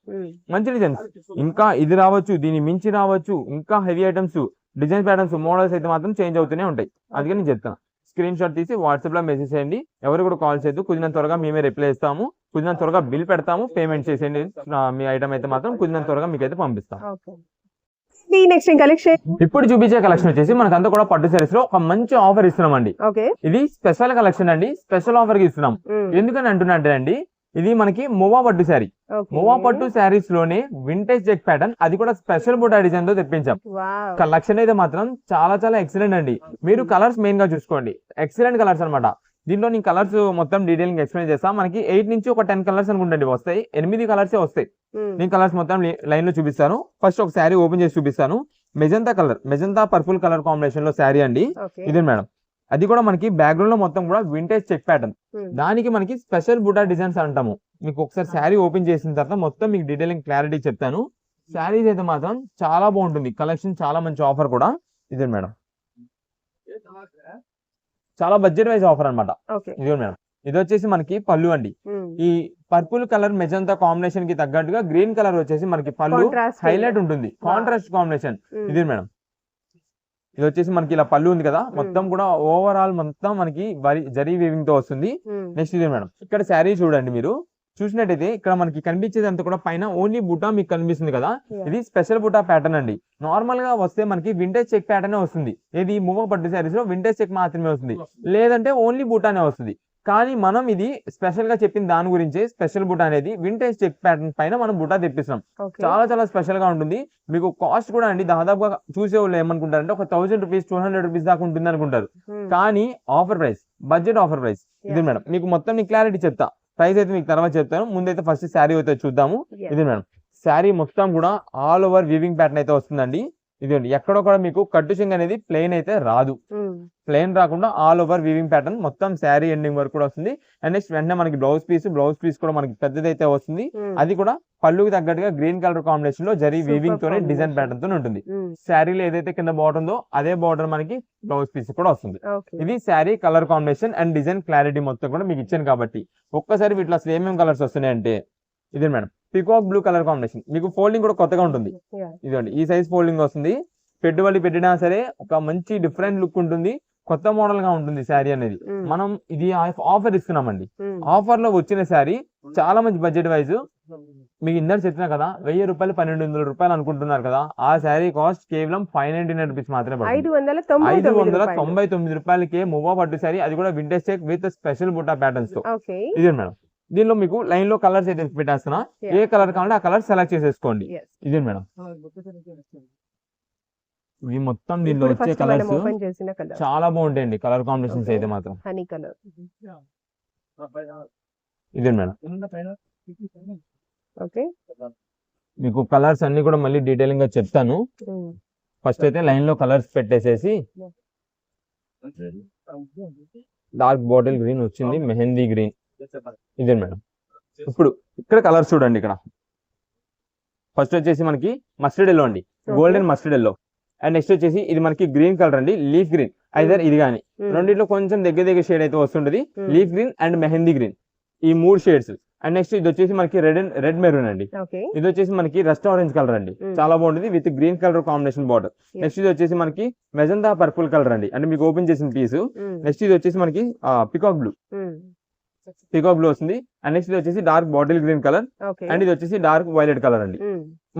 మంచి డిజైన్స్, ఇంకా ఇది రావచ్చు, దీని మించి రావచ్చు, ఇంకా heavy items, design patterns, models అయితే మాత్రం చేంజ్ అవుతూనే ఉంటాయి. అందుకని నేను చెప్తాను, స్క్రీన్ షాట్ తీసి వాట్సాప్ లో మెసేజ్ చేయండి. ఎవరు కూడా కాల్ చేయొద్దు, కుదిరినంత త్వరగా మేమే రిప్లై ఇస్తాము, కుదిరినంత త్వరగా బిల్ పెడతాము, పేమెంట్ చేసేయండి. మీ ఐటమ్ అయితే మాత్రం కుదిరినంత త్వరగా మీకు అయితే పంపిస్తాం. నెక్స్ట్ కలెక్షన్ ఇప్పుడు చూపించే కలెక్షన్ వచ్చేసి మనకంతా కూడా పట్టు సారీస్ లో ఒక మంచి ఆఫర్ ఇస్తున్నాం అండి. ఇది స్పెషల్ కలెక్షన్ అండి, స్పెషల్ ఆఫర్ కి ఇస్తున్నాం. ఎందుకని అంటున్నా అంటే అండి, ఇది మనకి మువ్వా పట్టు శారీ, మువ్వా పట్టు శారీస్ లోనే వింటేజ్ చెక్ ప్యాటర్న్, అది కూడా స్పెషల్ బుటా డిజైన్ తో తెప్పించాం. కలెక్షన్ అయితే మాత్రం చాలా చాలా ఎక్సలెంట్ అండి. మీరు కలర్స్ మెయిన్ గా చూసుకోండి, ఎక్సలెంట్ కలర్స్ అనమాట. దీంట్లో నేను కలర్స్ మొత్తం డీటెయిలింగ్ ఎక్స్ప్లెయిన్ చేస్తాను. మనకి 8 నుంచి ఒక 10 కలర్స్ అనుకుంటండి వస్తాయి, 8 కలర్స్ వస్తాయి. నేను కలర్స్ మొత్తం లైన్ లో చూపిస్తాను. ఫస్ట్ ఒక శారీ ఓపెన్ చేసి చూపిస్తాను. Magenta colour, magenta purple colour combination లో శారీ అండి ఇది మేడం. అది కూడా మనకి బ్యాక్గ్రౌండ్ లో మొత్తం కూడా వింటేజ్ చెక్ ప్యాటర్న్, దానికి మనకి స్పెషల్ బుటా డిజైన్స్ అంటాము. మీకు ఒకసారి శారీ ఓపెన్ చేసిన తర్వాత మొత్తం మీకు డీటెయిలింగ్ క్లారిటీ చెప్తాను. శారీస్ అయితే మాత్రం చాలా బాగుంటుంది, కలెక్షన్ చాలా మంచి ఆఫర్ కూడా ఇదే మేడం. చాలా బడ్జెట్ వైజ్ ఆఫర్ అనమాట. ఇదిగో మేడం, ఇది వచ్చేసి మనకి పళ్ళు అండి. ఈ పర్పుల్ కలర్ మెజంతా కాంబినేషన్ కి తగ్గట్టుగా గ్రీన్ కలర్ వచ్చేసి మనకి పళ్ళు హైలైట్ ఉంటుంది, కాంట్రాస్ట్ కాంబినేషన్. ఇది మేడం, ఇది వచ్చేసి మనకి ఇలా పళ్ళు ఉంది కదా, మొత్తం కూడా ఓవరాల్ మొత్తం మనకి జరీ వీవింగ్ తో వస్తుంది. నెక్స్ట్ ఇది మేడం, ఇక్కడ శారీ చూడండి, మీరు చూసినట్టయితే ఇక్కడ మనకి కనిపించేది అంతా కూడా పైన ఓన్లీ బుటా మీకు కనిపిస్తుంది కదా, ఇది స్పెషల్ బుటా ప్యాటర్న్ అండి. నార్మల్ గా వస్తే మనకి వింటేజ్ చెక్ ప్యాటర్న్ వస్తుంది, ఇది మువ్వ పట్టు శారీస్ లో వింటేజ్ చెక్ మాత్రమే వస్తుంది, లేదంటే ఓన్లీ బుటానే వస్తుంది. కానీ మనం ఇది స్పెషల్ గా చెప్పిన దాని గురించి, స్పెషల్ బుటా అనేది వింటేజ్ చెక్ ప్యాటర్న్ పైన మనం బుటా తెప్పిస్తున్నాం. చాలా చాలా స్పెషల్ గా ఉంటుంది. మీకు కాస్ట్ కూడా అండి దాదాపుగా చూసే వాళ్ళు ఏమనుకుంటారంటే ఒక 1000 రూపీస్ 200 రూపీస్ దాకా ఉంటుంది అనుకుంటారు. కానీ offer price, budget offer price ఇది మేడం. మీకు మొత్తం నీ క్లారిటీ చెప్తా, ప్రైస్ అయితే మీకు తర్వాత చెప్తాను. ముందైతే ఫస్ట్ శారీ అయితే చూద్దాము. ఇది మేడం, శారీ మొత్తం కూడా ఆల్ ఓవర్ వీవింగ్ ప్యాటర్న్ అయితే వస్తుందండి. ఇదండి, ఎక్కడో కూడా మీకు కట్టు చింగ్ అనేది ప్లెయిన్ అయితే రాదు, ప్లెయిన్ రాకుండా ఆల్ ఓవర్ వీవింగ్ ప్యాటర్న్ మొత్తం శారీ ఎండింగ్ వరకు కూడా వస్తుంది. అండ్ నెక్స్ట్ వెంటనే మనకి బ్లౌజ్ పీస్ కూడా మనకి పెద్దదైతే వస్తుంది. అది కూడా పళ్ళుకి తగ్గట్టుగా గ్రీన్ కలర్ కాంబినేషన్ లో జరీ వీవింగ్ తోనే డిజైన్ ప్యాటర్న్ తో ఉంటుంది. శారీలో ఏదైతే కింద బార్డర్ ఉందో అదే బార్డర్ మనకి బ్లౌజ్ పీస్ కూడా వస్తుంది. ఇది sari colour combination and design clarity మొత్తం కూడా మీకు ఇచ్చాను కాబట్టి ఒక్కసారి వీటిలో అసలు ఏమేమి కలర్స్ వస్తున్నాయి అంటే ఇదే madam, peacock blue colour combination. మీకు ఫోల్డింగ్ కూడా కొత్తగా ఉంటుంది. ఇదండి, ఈ సైజ్ ఫోల్డింగ్ వస్తుంది. పెట్టుబడి పెట్టినా సరే ఒక మంచి డిఫరెంట్ లుక్ ఉంటుంది, కొత్త మోడల్ గా ఉంటుంది శారీ అనేది. మనం ఇది ఆఫర్ ఇస్తున్నామండి. ఆఫర్ లో వచ్చిన శారీ చాలా మంచి బడ్జెట్ వైజ్. మీకు ఇందరు చెప్పినా కదా 1000 రూపాయలు 1200 రూపాయలు అనుకుంటున్నారు కదా, ఆ శారీ కాస్ట్ కేవలం 599 రూపీస్ మాత్రమే, 599 రూపాయలకే మువ్వా పట్టు శారీ, అది కూడా vintage check with special buta patterns తో. ఇది మేడం, దీనిలో మీకు లైన్ లో కలర్స్ అయితే పెట్టేస్తున్నా, ఏ కలర్ కావాలంటే ఆ కలర్ సెలెక్ట్ చేసేసుకోండి. ఇది మేడం, ఇవి మొత్తం దీనిలో వచ్చే కలర్స్ చాలా బాగుంటాయండి, కలర్ కాంబినేషన్స్ అయితే మాత్రం. ఇదే మేడం, మీకు కలర్స్ అన్ని కూడా మళ్ళీ డీటెయిలింగ్ గా చెప్తాను. ఫస్ట్ అయితే లైన్ లో కలర్స్ పెట్టేసేసి, డార్క్ బాటిల్ గ్రీన్ వచ్చింది, మెహందీ గ్రీన్. ఇదే మేడం, ఇప్పుడు ఇక్కడ కలర్స్ చూడండి. ఇక్కడ ఫస్ట్ వచ్చేసి మనకి మస్టర్డ్ ఎల్లో అండి, golden mustard yellow. And next వచ్చేసి ఇది మనకి గ్రీన్ కలర్ అండి, లీఫ్ గ్రీన్. ఐదర్ ఇది కానీ రెండిట్లో కొంచెం దగ్గర షేడ్ అయితే వస్తుంటది, leaf green and mehndi green, ఈ 3 షేడ్స్. అండ్ నెక్స్ట్ ఇది వచ్చేసి మనకి రెడ్ మెరూన్ అండి. ఇది వచ్చేసి మనకి రస్ట్ ఆరెంజ్ కలర్ అండి, చాలా బాగుంటుంది with green colour combination border. Next ఇది వచ్చేసి మనకి మెజంతా పర్పుల్ కలర్ అండి, అంటే మీకు ఓపెన్ చేసిన పీస్. నెక్స్ట్ ఇది వచ్చేసి మనకి పికాక్ బ్లూ వస్తుంది. అండ్ నెక్స్ట్ ఇది వచ్చేసి dark bottle green colour. And ఇది వచ్చేసి డార్క్ వైలెట్ కలర్ అండి.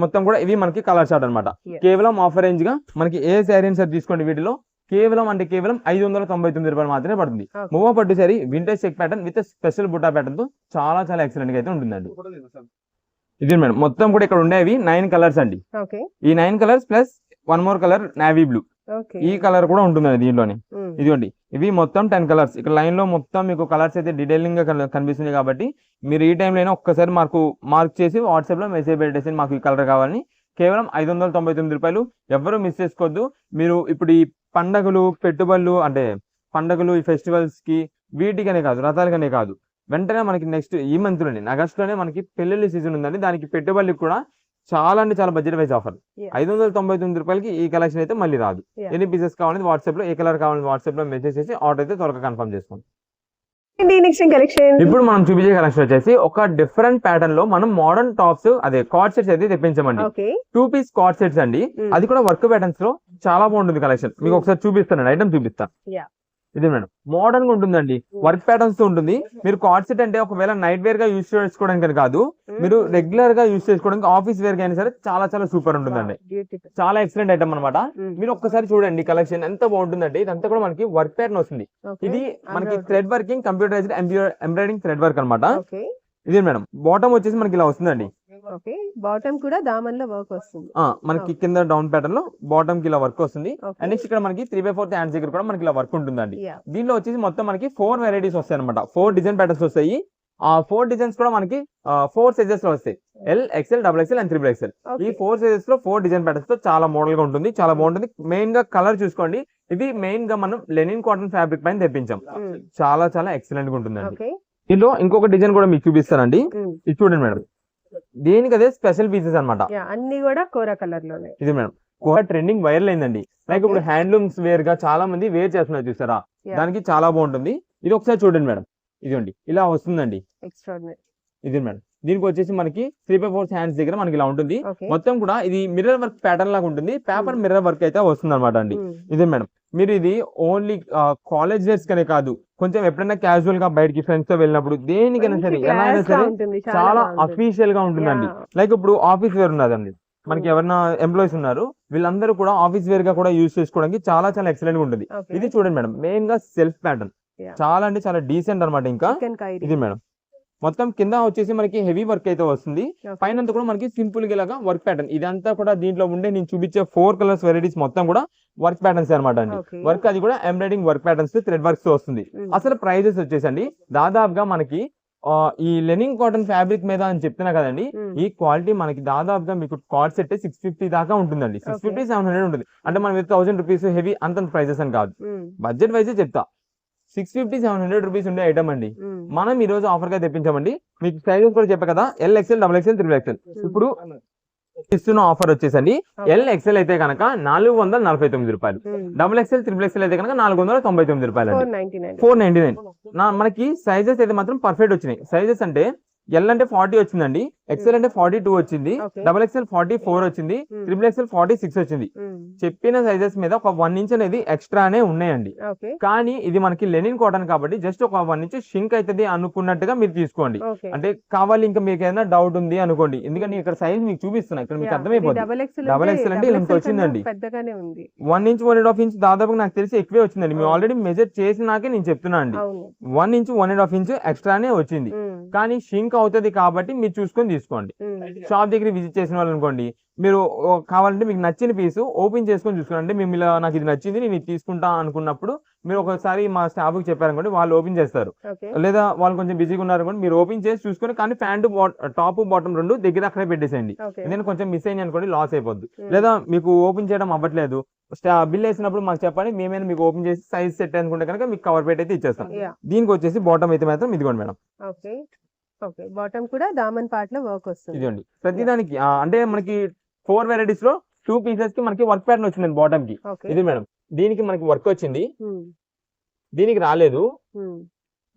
మొత్తం కూడా ఇవి మనకి కలర్ చార్ట్ అనమాట. కేవలం ఆఫర్ రేంజ్ గా మనకి ఏ శారీ సార్ తీసుకోండి, వీటిలో కేవలం 599 రూపాయలు మాత్రమే పడుతుంది. మువ్వా పట్టు sari vintage check pattern with special buta pattern తో చాలా చాలా ఎక్సలెంట్ గా అయితే ఉంటుందండి. ఇది మేడం, మొత్తం కూడా ఇక్కడ ఉండేవి 9 కలర్స్ అండి. ఈ 9 colours plus 1 more colour navy blue, ఈ కలర్ కూడా ఉంటుందండి దీంట్లోనే. ఇదిగోండి, ఇవి మొత్తం 10 కలర్స్. ఇక్కడ లైన్ లో మొత్తం మీకు కలర్స్ అయితే డీటెయిలింగ్ గా కనిపిస్తుంది కాబట్టి మీరు ఈ టైంలో అయినా ఒక్కసారి మార్క్ చేసి వాట్సాప్ లో మెసేజ్ పెట్టేసి మాకు ఈ కలర్ కావాలని. కేవలం 599 రూపాయలు, ఎవరు మిస్ చేసుకోవద్దు. మీరు ఇప్పుడు ఈ పండగలు పెట్టుబడులు అంటే పండగలు ఈ ఫెస్టివల్స్ కి వీటికనే కాదు, రథాలకనే కాదు, వెంటనే మనకి నెక్స్ట్ ఈ మంత్ లోనే ఆగస్ట్ లోనే మనకి పెళ్లిళ్ళ సీజన్ ఉందండి. దానికి పెట్టుబడులకు కూడా చాలా అంటే చాలా బడ్జెట్ వైజ్ ఆఫర్. Yeah. 599 రూపాయలకి ఈ కలెక్షన్ అయితే మళ్ళీ రాదు. Yeah. ఎన్ని పీసెస్ కావాలని వాట్సాప్ లో, ఏ కలర్ కావాలని వాట్సాప్ లో మెసేజ్ చేసి ఆర్డర్ అయితే త్వరగా కన్ఫర్మ్ చేసుకోండి. నెక్స్ట్ కలెక్షన్ ఇప్పుడు మనం చూపించే కలెక్షన్ వచ్చేసి ఒక డిఫరెంట్ ప్యాటర్న్ లో మనం మోడర్న్ టాప్స్ అదే కార్డ్ సెట్స్ అయితే తెప్పించామండి. ఓకే 2 పీస్ కార్డ్ సెట్స్ అండి. అది కూడా వర్క్ ప్యాటర్న్స్ లో చాలా బాగుంటుంది కలెక్షన్. మీకు ఒకసారి చూపిస్తానండి, ఐటమ్ చూపిస్తాను. Yeah. ఇది మేడం మోడర్న్ గా ఉంటుందండి, వర్క్ ప్యాటర్న్స్ తో ఉంటుంది. మీరు కార్డ్ సెట్ అంటే ఒకవేళ నైట్ వేర్ గా యూస్ చేసుకోవడానికి కాదు, మీరు రెగ్యులర్ గా యూస్ చేసుకోవడానికి ఆఫీస్ వేర్ గా అయినా సరే చాలా చాలా సూపర్ ఉంటుందండి. బ్యూటిఫుల్. చాలా ఎక్సలెంట్ ఐటమ్ అనమాట. మీరు ఒక్కసారి చూడండి కలెక్షన్ ఎంత బాగుంటుందండి. ఇదంతా కూడా మనకి వర్క్ ప్యాటర్న్ వస్తుంది. ఇది మనకి thread working computerised embroidering thread work అనమాట. ఓకే ఇది మేడం బాటమ్ వచ్చేసి మనకి ఇలా వస్తుందండి. ఓకే బాటమ్ కూడా దామన్ లో వర్క్ వస్తుంది. మనకి కింద డౌన్ ప్యాటర్న్ లో బాటమ్ కి ఇలా వర్క్ వస్తుంది. Okay. అండ్ నెక్స్ట్ ఇక్కడ మనకి 3/4 హ్యాండ్స్ దగ్గర కూడా మనకి ఇలా వర్క్ ఉంటుందండి. Yeah. దీనిలో వచ్చేసి మొత్తం మనకి 4 వెరైటీస్ వస్తాయి అనమాట. 4 డిజైన్ ప్యాటర్న్స్ వస్తాయి. ఆ 4 డిజైన్స్ కూడా మనకి 4 సైజెస్ లో వస్తాయి. L, XL, XXL and XXL. ఈ 4 సైజెస్ లో 4 డిజైన్ ప్యాటర్న్స్ తో చాలా మోడల్ గా ఉంటుంది, చాలా బాగుంటుంది. మెయిన్ గా కలర్ చూసుకోండి, ఇది మెయిన్ గా మనం లెనిన్ కాటన్ ఫ్యాబ్రిక్ పైన తెప్పించాం. చాలా చాలా ఎక్సలెంట్ గా ఉంటుందండి. ఓకే దీనిలో ఇంకొక డిజైన్ కూడా మీకు చూపిస్తానండి. ఇది చూడండి మేడం, దేనికి అదే స్పెషల్ పీసెస్ అనమాట. అన్ని కూడా కోరా కలర్ లోనే. ఇది మేడం కోరా ట్రెండింగ్ వైరల్ అయిందండి. లైక్ ఇప్పుడు హ్యాండ్లూమ్స్ వేర్ గా చాలా మంది వేర్ చేస్తున్నారు చూసారా, దానికి చాలా బాగుంటుంది. ఇది ఒకసారి చూడండి మేడం, ఇదిగోండి ఇలా వస్తుందండి. ఎక్స్ట్రాడినరీ. ఇది మేడం దీనికి వచ్చేసి మనకి 3/4 హ్యాండ్స్ దగ్గర మనకి ఇలా ఉంటుంది. Okay. మొత్తం కూడా ఇది మిర్రర్ వర్క్ ప్యాటర్న్ లాగా ఉంటుంది. పేపర్ మిర్రర్ వర్క్ అయితే వస్తుంది అనమాట అండి. ఇదే మేడం మీరు ఇది ఓన్లీ కాలేజ్ వేర్స్ కనే కాదు, కొంచెం ఎప్పుడైనా క్యాజువల్ గా బయటకి ఫ్రెండ్స్ తో వెళ్ళినప్పుడు దేనికైనా సరే ఎలా అయినా సరే చాలా అఫీషియల్ గా ఉంటుందండి. లైక్ ఇప్పుడు ఆఫీస్ వేర్ ఉన్నదండి, మనకి ఎవరైనా ఎంప్లాయీస్ ఉన్నారు, వీళ్ళందరూ కూడా ఆఫీస్ వేర్ గా కూడా యూజ్ చేసుకోవడానికి చాలా చాలా ఎక్సలెంట్ గా ఉంటుంది. ఇది చూడండి మేడం, మెయిన్ గా సెల్ఫ్ ప్యాటర్న్ చాలా అంటే చాలా డీసెంట్ అనమాట. ఇంకా ఇది మేడం మొత్తం కింద వచ్చేసి మనకి హెవీ వర్క్ అయితే వస్తుంది, పైన కూడా మనకి సింపుల్ గా ఇలాగా వర్క్ ప్యాటర్న్. ఇదంతా కూడా దీంట్లో ఉండే నేను చూపించే 4 కలర్స్ వెరైటీస్ మొత్తం కూడా వర్క్ ప్యాటర్న్స్ అనమాట అండి. వర్క్ అది కూడా embroidering work patterns thread works వస్తుంది. అసలు ప్రైజెస్ వచ్చేసండి దాదాపుగా మనకి ఈ లెనిన్ కాటన్ ఫ్యాబ్రిక్ మీద అని చెప్తున్నా కదండి, ఈ క్వాలిటీ మనకి దాదాపుగా మీకు కార్డ్ సెట్ 650 దాకా ఉంటుందండి. 650-700 ఉంటుంది. అంటే మనం 1000 రూపీస్ హెవీ అంత ప్రైజెస్ అని కాదు, బడ్జెట్ వైజే చెప్తా. 650-700 రూపీస్ ఉండే ఐటమ్ అండి. మనం ఈ రోజు ఆఫర్ గా తెప్పించామండి. మీకు సైజెస్ కూడా చెప్పా కదా, L, XL, XXL, XXL. ఇప్పుడు ఇస్తున్న ఆఫర్ వచ్చేసండి L, XL అయితే కనుక 449 రూపాయలు, XXL, XXL అయితే కనుక 499 రూపాయలు అండి. 499. మనకి సైజెస్ అయితే మాత్రం పర్ఫెక్ట్ వచ్చినాయి. సైజెస్ అంటే L అంటే 40 వచ్చిందండి, XL అంటే 42 వచ్చింది, XXL 44 వచ్చింది, XXL 46 వచ్చింది. చెప్పిన సైజెస్ మీద ఒక 1 ఇంచ్ అనేది ఎక్స్ట్రానే ఉన్నాయండి. కానీ ఇది మనకి లెనిన్ కాటన్ కాబట్టి జస్ట్ ఒక 1 ఇంచ్ షింక్ అవుతుంది అనుకున్నట్టుగా మీరు తీసుకోండి. అంటే కావాలి ఇంకా మీకు ఏదైనా డౌట్ ఉంది అనుకోండి, ఎందుకంటే ఇక్కడ సైజ్ మీకు చూపిస్తున్నా, ఇక్కడ మీకు అర్థమైపోతుంది. XXL అంటే ఇలా వచ్చిందండి, 1 ఇంచ్ 1.5 ఇంచ్ దాదాపు నాకు తెలిసి ఎక్కువే వచ్చిందండి. మేము ఆల్రెడీ మెజర్ చేసినాకే నేను చెప్తున్నా అండి, 1 ఇంచ్ 1.5 ఇంచ్ ఎక్స్ట్రానే వచ్చింది. కానీ షింక్ అవుతుంది కాబట్టి మీరు చూసుకొని తీసుకోండి. షాప్ దగ్గర విజిట్ చేసిన వాళ్ళు అనుకోండి, మీరు కావాలంటే మీకు నచ్చిన పీస్ ఓపెన్ చేసుకొని చూసుకోండి. అంటే మేము ఇలా నాకు ఇది నచ్చింది నేను ఇది తీసుకుంటా అనుకున్నప్పుడు మీరు ఒకసారి మా స్టాఫ్ కి చెప్పారనుకోండి, వాళ్ళు ఓపెన్ చేస్తారు. లేదా వాళ్ళు కొంచెం బిజీగా ఉన్నారు అనుకోండి, మీరు ఓపెన్ చేసి చూసుకొని, కానీ ప్యాంట్ టాప్ బాటమ్ 2 దగ్గర అక్కడే పెట్టేసేయండి. ఎందుకంటే కొంచెం మిస్ అయింది అనుకోండి లాస్ అయిపోద్ది. లేదా మీకు ఓపెన్ చేయడం అవ్వట్లేదు, బిల్ వేసినప్పుడు మాకు చెప్పండి, మేమైనా మీకు ఓపెన్ చేసి సైజ్ సెట్ అనుకుంటే కనుక మీకు కవర్ పెట్టి అయితే ఇచ్చేస్తాం. దీనికి వచ్చేసి బాటమ్ అయితే మాత్రం ఇదిగోండి మేడం. బాటమ్ కూడా దామన్ పార్ట్ లో వర్క్ వస్తుంది. ఇదిగోండి ప్రతిదానికి అంటే మనకి 4 వెరైటీస్ లో 2 పీసెస్ కి మనకి వర్క్ ప్యాటర్న్ వచ్చింది బాటమ్ కి. ఇది మేడం దీనికి మనకి వర్క్ వచ్చింది, దీనికి రాలేదు,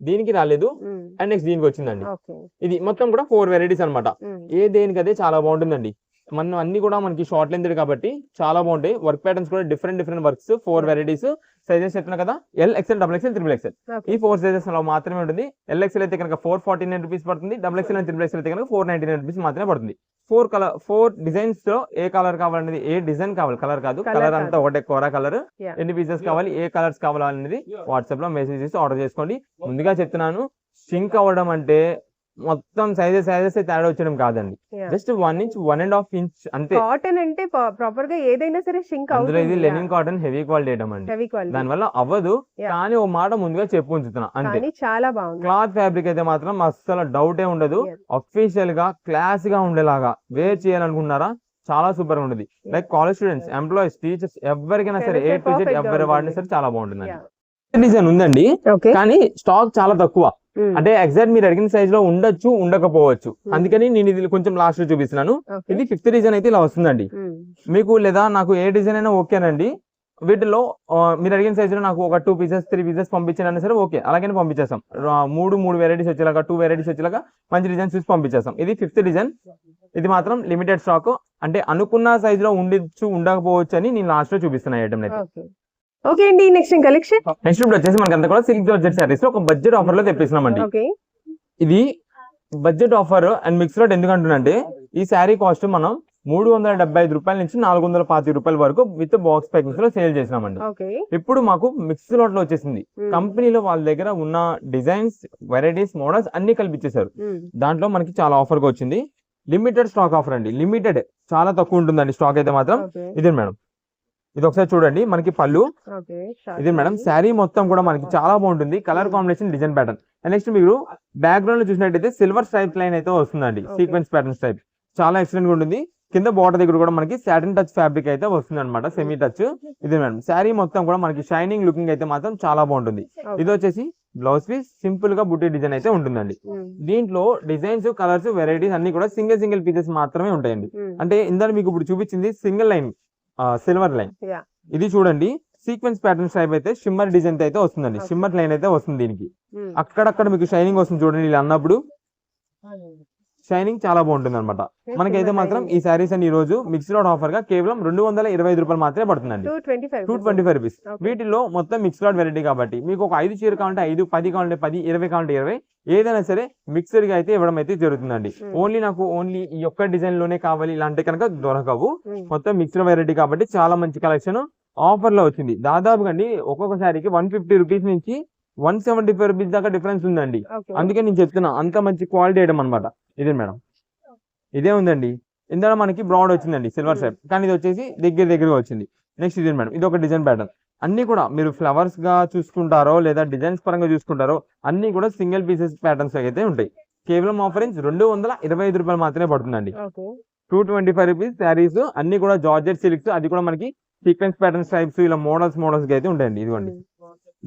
దీనికి రాలేదు, అండ్ నెక్స్ట్ దీనికి వచ్చిందండి. ఇది మొత్తం కూడా 4 వెరైటీస్ అనమాట. ఏ దేనికి అదే చాలా బాగుంటుందండి. మనం అన్ని కూడా మనకి షార్ట్ లెంత్ కాబట్టి చాలా బాగుంటాయి. వర్క్ ప్యాటర్న్స్ కూడా డిఫరెంట్ వర్క్స్, 4 వెరైటీస్. సైజెస్ చెప్తున్నా కదా, L, XL, XXL, XXL. ఈ 4 సైజెస్ లో మాత్రమే ఉంటుంది. L, XL అయితే కనుక 449 రూపీస్ పడుతుంది, XXL అండ్ XXL అయితే కనుక 499 రూపీస్ మాత్రమే పడుతుంది. 4 డిజైన్స్ లో ఏ కలర్ కావాలనేది, ఏ డిజైన్ కావాలి, కలర్ కాదు, కలర్ అంతా ఒకటే కోరా కలర్. ఎన్ని పీసెస్ కావాలి, ఏ కలర్స్ కావాలనేది వాట్సాప్ లో మెసేజ్ చేసి ఆర్డర్ చేసుకోండి. ముందుగా చెప్తున్నాను, షింక్ అవ్వడం అంటే మొత్తం సైజెస్ తేడా వచ్చడం కాదండి, జస్ట్ 1 ఇంచ్ 1.5 ఇంచ్ అంతే. కాటన్ అంటే ప్రాపర్ గా ఏదైనా సరే షింక్ అవుతుంది. ఇది linen cotton heavy quality item అండి, దాని వల్ల అవ్వదు. కానీ ఓ మాట ముందుగా చెప్పు ఉంచుతున్నా అంతే. చాలా బాగుంది. క్లాత్ ఫ్యాబ్రిక్ అయితే మాత్రం అస్సలు డౌటే ఉండదు. అఫీషియల్ గా క్లాస్ గా ఉండేలాగా వేర్ చేయాలనుకున్నారా, చాలా సూపర్ గా ఉంటుంది. Like college students, employees, teachers, ఎవరికైనా సరే A to Z ఎవరి వాడినా సరే చాలా బాగుంటుంది. డిజైన్ ఉందండి కానీ స్టాక్ చాలా తక్కువ. అంటే ఎగ్జాక్ట్ మీరు అడిగిన సైజ్ లో ఉండొచ్చు ఉండకపోవచ్చు, అందుకని నేను ఇది కొంచెం లాస్ట్ లో చూపిస్తున్నాను. ఇది 5th డిజైన్ అయితే ఇలా వస్తుందండి మీకు. లేదా నాకు ఏ డిజైన్ అయినా ఓకేనండి, వీటిలో మీరు అడిగిన సైజ్ లో నాకు ఒక 2 పీసెస్ 3 పీసెస్ పంపించాలన్నా సరే ఓకే, అలాగే పంపించేస్తాం. మూడు వెరైటీస్ వచ్చేలాగా 2 వెరైటీస్ వచ్చేలాగా మంచి డిజైన్స్ చూసి పంపించేస్తాం. ఇది 5th డిజైన్, ఇది మాత్రం లిమిటెడ్ స్టాక్. అంటే అనుకున్న సైజ్ లో ఉండొచ్చు ఉండకపోవచ్చు అని నేను లాస్ట్ లో చూపిస్తున్నా ఐటమ్ అయితే. ఓకే అండి, నెక్స్ట్ కలెక్షన్. నెక్స్ట్ ఇప్పుడు వచ్చేసి మనకి అంతా కూడా సిల్క్ జార్జెట్ సారీస్ లో ఒక బడ్జెట్ ఆఫర్ లో తెప్పిస్తున్నామండి. ఇది budget offer and mix lot ఎందుకంటున్నంటే ఈ శారీ కాస్ట్ మనం 375 రూపాయల నుంచి 425 రూపాయల వరకు విత్ బాక్స్ ప్యాకింగ్స్ లో సేల్ చేసినామండి. ఇప్పుడు మాకు మిక్స్ లాట్ లో వచ్చేసింది. కంపెనీలో వాళ్ళ దగ్గర ఉన్న డిజైన్స్, వెరైటీస్, మోడల్స్ అన్ని కల్పించేశారు. దాంట్లో మనకి చాలా ఆఫర్ గా వచ్చింది. లిమిటెడ్ స్టాక్ ఆఫర్ అండి, లిమిటెడ్, చాలా తక్కువ ఉంటుందండి స్టాక్ అయితే మాత్రం. ఇదే మేడం, ఇది ఒకసారి చూడండి. మనకి పళ్ళు ఇది మేడం. శారీ మొత్తం కూడా మనకి చాలా బాగుంటుంది. Colour combination, design pattern. And next మీరు బ్యాక్గ్రౌండ్ లో చూసినట్టయితే సిల్వర్ స్ట్రైప్ లైన్ అయితే వస్తుందండి, సీక్వెన్స్ ప్యాటర్న్ స్ట్రైప్ చాలా ఎక్సలెంట్ గా ఉంటుంది. కింద బార్డర్ దగ్గర కూడా మనకి సాటిన్ టచ్ ఫ్యాబ్రిక్ అయితే వస్తుంది అనమాట, సెమీ టచ్. ఇది మేడం శారీ మొత్తం కూడా మనకి షైనింగ్ లుకింగ్ అయితే మాత్రం చాలా బాగుంటుంది. ఇది వచ్చేసి బ్లౌజ్ పీస్, సింపుల్ గా బుట్టి డిజైన్ అయితే ఉంటుందండి. దీంట్లో డిజైన్స్, కలర్స్, వెరైటీస్ అన్ని కూడా సింగిల్ పీసెస్ మాత్రమే ఉంటాయండి. అంటే ఇందులో మీకు ఇప్పుడు చూపించింది సింగిల్ లైన్ సిల్వర్ లైన్. ఇది చూడండి సీక్వెన్స్ ప్యాటర్న్ స్టైప్ అయితే షిమ్మర్ డిజైన్ అయితే వస్తుందండి, షిమ్మర్ లైన్ అయితే వస్తుంది. దీనికి అక్కడక్కడ మీకు షైనింగ్ వస్తుంది చూడండి, ఇలా అన్నప్పుడు షైనింగ్ చాలా బాగుంటుంది అనమాట. మనకైతే మాత్రం ఈ శారీస్ అని ఈ రోజు మిక్స్ లాట్ ఆఫర్ గా కేవలం 225 రూపాయలు మాత్రమే పడుతుందండి, 225 రూపీస్. వీటిలో మొత్తం మిక్స్ లాట్ వెరైటీ కాబట్టి మీకు ఒక 5 చీర కావాలంటే 5, 10 కావాలంటే 10, 20 కావాలంటే 20, ఏదైనా సరే మిక్స్డ్ గా అయితే ఇవ్వడం అయితే జరుగుతుందండి. ఓన్లీ ఈ ఒక్క డిజైన్ లోనే కావాలి ఇలాంటి కనుక దొరకవు. మొత్తం మిక్స్డ్ వెరైటీ కాబట్టి చాలా మంచి కలెక్షన్ ఆఫర్ లో వచ్చింది. దాదాపుగా అండి ఒక్కొక్క శారీకి 150 రూపీస్ నుంచి 175 రూపీస్ దాకా డిఫరెన్స్ ఉందండి. అందుకే నేను చెప్తున్నా అంత మంచి క్వాలిటీ ఐటమ్ అనమాట. ఇదే మేడం, ఇదే ఉందండి. ఇందులో మనకి బ్రాడ్ వచ్చిందండి సిల్వర్ షేప్, కానీ ఇది వచ్చేసి దగ్గరగా వచ్చింది. నెక్స్ట్ ఇది మేడం, ఇది ఒక డిజైన్ ప్యాటర్న్. అన్ని కూడా మీరు ఫ్లవర్స్ గా చూసుకుంటారో లేదా డిజైన్స్ పరంగా చూసుకుంటారో అన్ని కూడా సింగిల్ పీసెస్ ప్యాటర్న్స్ అయితే ఉంటాయి. కేవలం ఆఫరెన్స్ 225 రూపాయలు మాత్రమే పడుతుందండి. 225 రూపీస్ శారీస్ అన్ని కూడా జార్జెట్ సిల్క్స్, అది కూడా మనకి సీక్వెన్స్ ప్యాటర్న్ టైప్స్, ఇలా మోడల్స్ గా అయితే ఉంటాయండి. ఇదిగోండి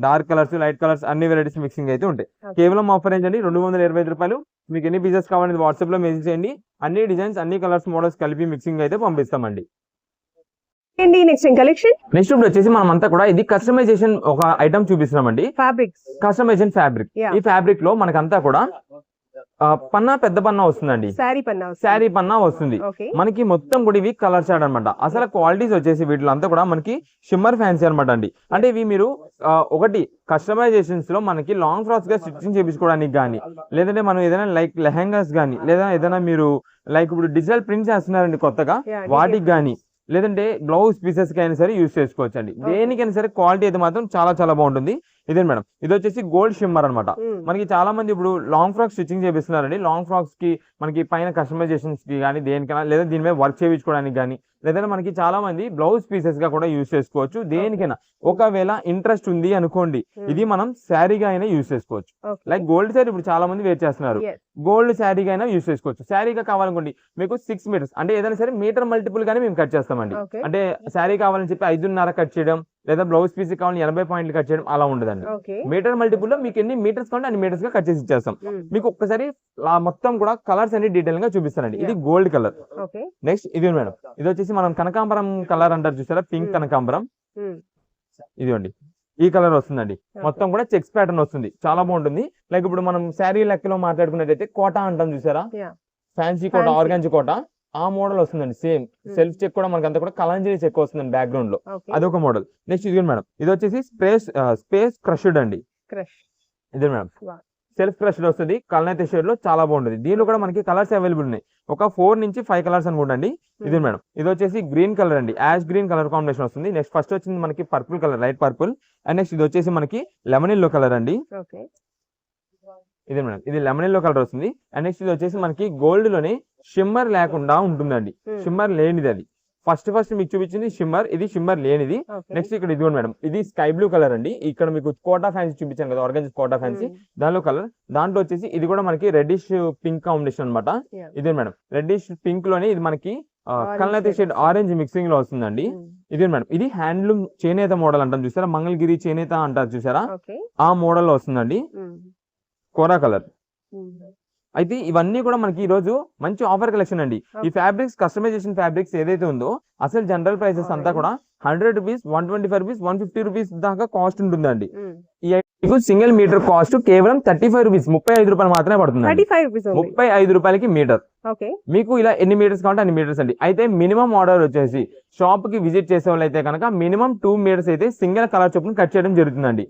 డార్క్ కలర్స్, లైట్ కలర్స్ అన్ని వెరైటీస్ మిక్సింగ్ అయితే ఉంటాయి. కేవలం ఆఫర్ రేంజ్ అండి 225 రూపాయలు. మీకు ఎన్ని పీసెస్ కావాలని వాట్సాప్ లో మెసేజ్ చేయండి, అన్ని డిజైన్స్, అన్ని కలర్స్, మోడల్స్ కలిపి మిక్సింగ్ అయితే పంపిస్తామండి. నెక్స్ట్ ఇప్పుడు వచ్చేసి మనం అంతా కూడా ఇది కస్టమైజేషన్ ఒక ఐటమ్ చూపిస్తున్నామండి, కస్టమైజేషన్ ఫ్యాబ్రిక్. ఈ ఫ్యాబ్రిక్ లో మనకంతా కూడా పన్నా, పెద్ద పన్నా వస్తుందండి, శారీ పన్నా వస్తుంది. మనకి మొత్తం కూడా ఇవి కలర్ షాడ్ అనమాట. అసలు క్వాలిటీస్ వచ్చేసి వీటిలో అంతా కూడా మనకి షిమ్మర్ ఫ్యాన్సీ అనమాట అండి. అంటే ఇవి మీరు ఒకటి కస్టమైజేషన్స్ లో మనకి లాంగ్ ఫ్రాక్స్ గా స్టిచ్చింగ్ చేయించుకోవడానికి కానీ, లేదంటే మనం ఏదైనా లైక్ లెహంగాస్ కానీ, లేదా ఏదైనా మీరు లైక్ ఇప్పుడు డిజిటల్ ప్రింట్స్ చేస్తున్నారండి కొత్తగా, వాటికి కానీ, లేదంటే బ్లౌజ్ పీసెస్ కి అయినా సరే యూజ్ చేసుకోవచ్చు అండి. దేనికైనా సరే క్వాలిటీ అయితే మాత్రం చాలా చాలా బాగుంటుంది. ఇదే మేడం, ఇది వచ్చేసి గోల్డ్ షిమ్మర్ అనమాట. మనకి చాలా మంది ఇప్పుడు లాంగ్ ఫ్రాక్స్ స్టిచ్చింగ్ చేపిస్తున్నారండి. లాంగ్ ఫ్రాక్స్ కి మనకి పైన కస్టమైజేషన్స్ కి కానీ దేనికైనా, లేదా దీని మీద వర్క్ చేయించుకోవడానికి కానీ, లేదా మనకి చాలా మంది బ్లౌజ్ పీసెస్ గా కూడా యూజ్ చేసుకోవచ్చు. దేనికైనా ఒకవేళ ఇంట్రెస్ట్ ఉంది అనుకోండి, ఇది మనం శారీగా అయినా యూజ్ చేసుకోవచ్చు. లైక్ గోల్డ్ శారీ ఇప్పుడు చాలా మంది వేర్ చేస్తున్నారు, గోల్డ్ శారీగా అయినా యూజ్ చేసుకోవచ్చు. శారీగా కావాలనుకోండి మీకు 6 మీటర్స్, అంటే ఏదైనా సరే మీటర్ మల్టిపుల్ గానే మేము కట్ చేస్తామండి. అంటే శారీ కావాలని చెప్పి 5.5 కట్ చేయడం, లేదా బ్లౌజ్ పీస్ కావాలని 80 పాయింట్లు కట్ చేయడం అలా ఉండదండి. మీటర్ మల్టిపుల్ లో మీకు ఎన్ని మీటర్స్ కావాలంటే అన్ని మీటర్స్ గా కట్ చేసి ఇచ్చేస్తాం. మీకు ఒక్కసారి మొత్తం కూడా కలర్స్ అన్ని డీటెయిల్ గా చూపిస్తానండి. ఇది గోల్డ్ కలర్. నెక్స్ట్ ఇది మేడం, ఇది వచ్చేసి మనం కనకాంబరం కలర్ అంటారు చూసారా, పింక్ కనకాంబరం. ఇదిగోండి ఈ కలర్ వస్తుందండి. మొత్తం కూడా చెక్స్ ప్యాటర్న్ వస్తుంది, చాలా బాగుంటుంది. లైక్ ఇప్పుడు మనం శారీ లెక్కలో మాట్లాడుకున్నట్టయితే కోటా అంటాం చూసారా, ఫ్యాన్సీ కోట, ఆర్గాంజీ కోట, ఆ మోడల్ వస్తుందండి. సేమ్ సెల్ఫ్ చెక్ కూడా మనకంతా కూడా కలంజరీ చెక్ వస్తుందండి బ్యాక్గ్రౌండ్ లో, అదొక మోడల్. నెక్స్ట్ ఇది మేడం, ఇది వచ్చేసి స్పేస్ క్రష్డ్ అండి. ఇది మేడం సెల్ఫ్ క్రష్డ్ వస్తుంది, కలనైతే షేడ్ లో చాలా బాగుంటుంది. దీనిలో కూడా మనకి కలర్స్ అవైలబుల్ ఉన్నాయి, ఒక 4 నుంచి 5 కలర్స్ అనుకోండి. ఇది మేడం, ఇది వచ్చేసి గ్రీన్ కలర్ అండి, యాష్ గ్రీన్ కలర్ కాంబినేషన్ వస్తుంది. నెక్స్ట్ ఫస్ట్ వచ్చింది మనకి purple colour, light purple. And next ఇది వచ్చేసి మనకి లెమన్ ఎల్లో కలర్ అండి. ఇది మేడం, ఇది లెమన్ ఎల్లో కలర్ వస్తుంది. అండ్ నెక్స్ట్ ఇది వచ్చేసి మనకి గోల్డ్ లోనే షిమ్మర్ లేకుండా ఉంటుందండి, షిమ్మర్ లేనిది అది. ఫస్ట్ మీకు చూపించింది షిమ్మర్, ఇది షిమ్మర్ లేనిది. నెక్స్ట్ ఇక్కడ ఇది మేడం, ఇది స్కై బ్లూ కలర్ అండి. ఇక్కడ మీకు కోటా ఫ్యాన్సీ చూపించాను కదా, ఆర్గాంజీ కోటా ఫ్యాన్సీ, దానిలో కలర్. దాంట్లో వచ్చేసి ఇది కూడా మనకి రెడ్డిష్ పింక్ కాంబినేషన్ అనమాట. ఇదే మేడం, రెడ్డిష్ పింక్ లోనే ఇది మనకి కలనైతే షేడ్ ఆరెంజ్ మిక్సింగ్ లో వస్తుందండి. ఇదే మేడం, ఇది హ్యాండ్లూమ్ చేనేత మోడల్ అంటాం చూసారా, మంగళగిరి చేనేత అంటారు చూసారా, ఆ మోడల్ లో వస్తుందండి. కోరా కలర్. అయితే ఇవన్నీ కూడా మనకి ఈ రోజు మంచి ఆఫర్ కలెక్షన్ అండి. ఈ ఫ్యాబ్రిక్స్ కస్టమైజేషన్ ఫ్యాబ్రిక్స్ ఏదైతే ఉందో అసలు జనరల్ ప్రైసెస్ అంతా కూడా 100 రూపీస్, 125 రూపీస్, 150 రూపీస్ దాకా కాస్ట్ ఉంటుందండి. ఈ సింగిల్ మీటర్ కాస్ట్ కేవలం 35 రూపీస్, 35 రూపాయలు మాత్రమే పడుతుంది. 35 రూపాయలకి మీటర్. మీకు ఇలా ఎన్ని మీటర్స్ కావాలంటే అన్ని మీటర్స్ అండి. అయితే మినిమం ఆర్డర్ వచ్చేసి షాప్ కి విజిట్ చేసే వాళ్ళు అయితే కనుక మినిమం 2 మీటర్స్ అయితే సింగిల్ కలర్ చొప్పున కట్ చేయడం జరుగుతుందండి.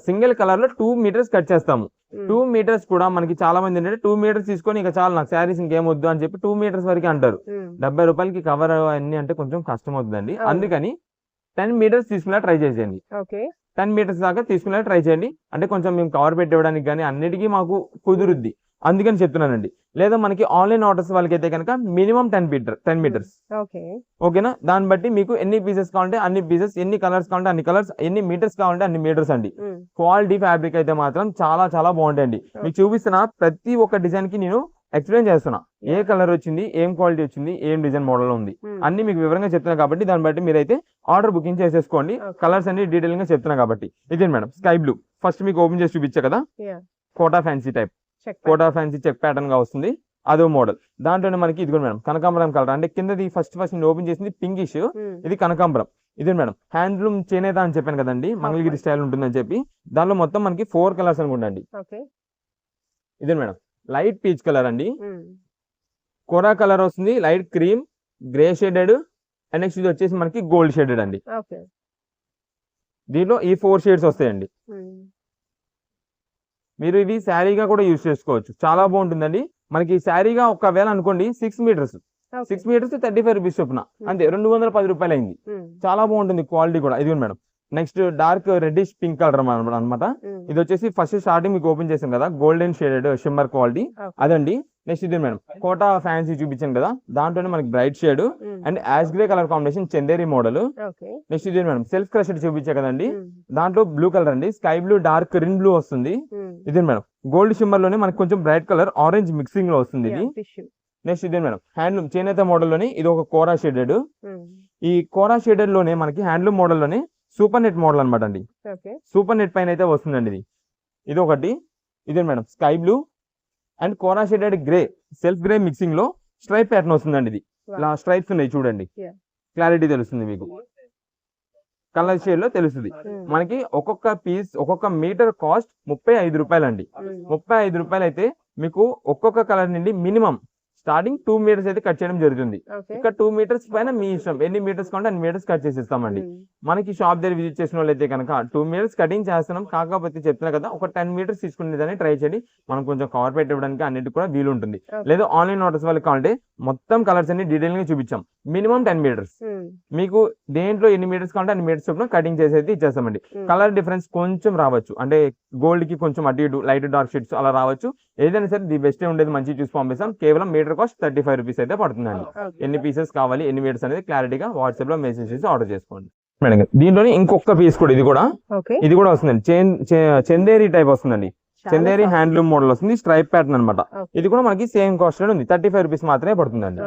సింగిల్ కలర్ లో 2 మీటర్స్ కట్ చేస్తాము. 2 మీటర్స్ కూడా మనకి చాలా మంది ఏంటంటే 2 మీటర్స్ తీసుకొని ఇక చాలా నాకు శారీస్ ఇంకేం వద్దు అని చెప్పి 2 మీటర్స్ వరకు అంటారు. 70 రూపాయలకి కవర్ అన్ని అంటే కొంచెం కష్టం అవుతుందండి. అందుకని 10 మీటర్స్ తీసుకునేలా ట్రై చేసేయండి. 10 మీటర్స్ దాకా తీసుకునేలా ట్రై చేయండి. అంటే కొంచెం మేము కవర్ పెట్టడానికి కానీ అన్నిటికీ మాకు కుదురుద్ది, అందుకని చెప్తున్నానండి. లేదా మనకి ఆన్లైన్ ఆర్డర్స్ వాళ్ళకైతే కనుక మినిమం 10 మీటర్స్. ఓకేనా? దాన్ని బట్టి మీకు ఎన్ని పీసెస్ కావాలంటే అన్ని పీసెస్, ఎన్ని కలర్స్ కావాలంటే అన్ని కలర్స్, ఎన్ని మీటర్స్ కావాలంటే అన్ని మీటర్స్ అండి. క్వాలిటీ ఫ్యాబ్రిక్ అయితే మాత్రం చాలా చాలా బాగుంటాయండి. మీకు చూపిస్తున్న ప్రతి ఒక్క డిజైన్ కి నేను ఎక్స్ప్లెయిన్ చేస్తున్నా. ఏ కలర్ వచ్చింది, ఏం క్వాలిటీ వచ్చింది, ఏం డిజైన్ మోడల్ ఉంది అన్ని మీకు వివరంగా చెప్తున్నా కాబట్టి దాన్ని బట్టి మీరైతే ఆర్డర్ బుకింగ్ చేసేసుకోండి. కలర్స్ అన్ని డీటెయిల్ గా చెప్తున్నా కాబట్టి. ఇదే మేడం స్కై బ్లూ ఫస్ట్ మీకు ఓపెన్ చేసి చూపించా కదా, Kota fancy type, Kota fancy check pattern గా వస్తుంది. అదో మోడల్. దాంట్లోనే మనకి ఇది మేడం కనకాంబరం కలర్. అంటే కిందది ఫస్ట్ ఓపెన్ చేసింది పింకిష్, ఇది కనకాంబరం. ఇదే మేడం హ్యాండ్లూమ్ చేనేత అని చెప్పాను కదండి, మంగళగిరి స్టైల్ ఉంటుందని చెప్పి. దానిలో మొత్తం మనకి 4 కలర్స్ అనుకుంటండి. ఇదే మేడం లైట్ పీచ్ కలర్ అండి, కోరా కలర్ వస్తుంది, light cream, grey shaded, and next ఇది వచ్చేసి మనకి గోల్డ్ షేడెడ్ అండి. దీంట్లో ఈ 4 షేడ్స్ వస్తాయండి. మీరు ఇది శారీగా కూడా యూజ్ చేసుకోవచ్చు, చాలా బాగుంటుందండి. మనకి శారీగా ఒకవేళ అనుకోండి 6 మీటర్స్ 35 రూపీస్ చొప్పున, అంతే 210 రూపాయలు అయింది. చాలా బాగుంటుంది క్వాలిటీ కూడా. ఇది madam next dark reddish pink colour అనమాట. ఇది వచ్చేసి ఫస్ట్ స్టార్టింగ్ మీకు ఓపెన్ చేసాం కదా, గోల్డెన్ షేడెడ్ షిమ్మర్ క్వాలిటీ అదండి. నెక్స్ట్ ఇది మేడం కోటా ఫ్యాన్సీ చూపించాను కదా, దాంట్లోనే మనకి bright shade and ash grey colour combination Chanderi model. Next ఇది మేడం సెల్ఫ్ క్రషెడ్ చూపించా కదండి, దాంట్లో బ్లూ కలర్ అండి, స్కై బ్లూ డార్క్ రిన్ బ్లూ వస్తుంది. ఇది మేడం గోల్డ్ షిమ్మర్ లోనే మనకి కొంచెం బ్రైట్ కలర్ ఆరెంజ్ మిక్సింగ్ లో వస్తుంది ఇది. నెక్స్ట్ ఇదే మేడం హ్యాండ్లూమ్ చేనేత మోడల్ లోని ఇది ఒక కోరా షేడెడ్. ఈ కోరా షేడెడ్ లోనే మనకి హ్యాండ్లూమ్ మోడల్ లోనే సూపర్ నెట్ మోడల్ అనమాట అండి. సూపర్ నెట్ పైన అయితే వస్తుందండి ఇది ఒకటి. ఇదే madam sky blue and kora shaded grey, self grey mixing లో స్ట్రైప్ ప్యాటర్న్ వస్తుందండి. ఇది ఇలా స్ట్రైప్స్ ఉన్నాయి చూడండి, క్లారిటీ తెలుస్తుంది మీకు, కలర్ షేడ్ లో తెలుస్తుంది. మనకి ఒక్కొక్క పీస్ ఒక్కొక్క మీటర్ కాస్ట్ 35 రూపాయలు అండి. 35 రూపాయలు అయితే మీకు ఒక్కొక్క కలర్ నుండి మినిమం స్టార్టింగ్ 2 మీటర్స్ అయితే కట్ చేయడం జరుగుతుంది. ఇక్కడ 2 మీటర్స్ పైన మీ ఇష్టం, ఎన్ని మీటర్స్ కావాలంటే అన్ని మీటర్స్ కట్ చేసి ఇస్తామండి. మనకి షాప్ దగ్గర విజిట్ చేసిన వాళ్ళు అయితే కనుక 2 మీటర్స్ కటింగ్ చేస్తున్నాం, కాకపోతే చెప్తున్నా కదా ఒక 10 మీటర్స్ తీసుకునేదాన్ని ట్రై చేయండి. మనం కొంచెం కవర్ పెట్టడానికి అన్నిటి కూడా వీలు ఉంటుంది. లేదా ఆన్లైన్ ఆర్డర్స్ వాళ్ళకి కావాలంటే మొత్తం కలర్స్ అన్ని డీటెయిల్ గా చూపించాం. మినిమం 10 మీటర్స్, మీకు దేంట్లో ఎన్ని మీటర్స్ కావాలంటే అన్ని మీటర్స్ చొప్పున కటింగ్ చేసేది ఇచ్చేస్తామండి. కలర్ డిఫరెన్స్ కొంచెం రావచ్చు, అంటే గోల్డ్ కి కొంచెం అటు ఇటు లైట్ డార్క్ షేడ్స్ అలా రావచ్చు. ఏదైనా సరే ది బెస్ట్ ఉండేది మంచి చూసి పంపిస్తాం. కేవలం మీటర్ కాస్ట్ 35 రూపీస్ అయితే పడుతుందండి. ఎన్ని పీసెస్ కావాలి ఎన్ని మీటర్స్ అనేది క్లారిటీగా వాట్సాప్ లో మెసేజ్ చేసి ఆర్డర్ చేసుకోండి మేడం. దీంట్లోనే ఇంకొక పీస్ కూడా ఇది కూడా వస్తుందండి, చందేరి టైప్ వస్తుందండి. చందేరి హ్యాండ్లూమ్ మోడల్ వస్తుంది, స్ట్రైప్ ప్యాటర్న్ అనమాట. ఇది కూడా మనకి సేమ్ కాస్ట్ ఉంది, 35 రూపీస్ మాత్రమే పడుతుందండి.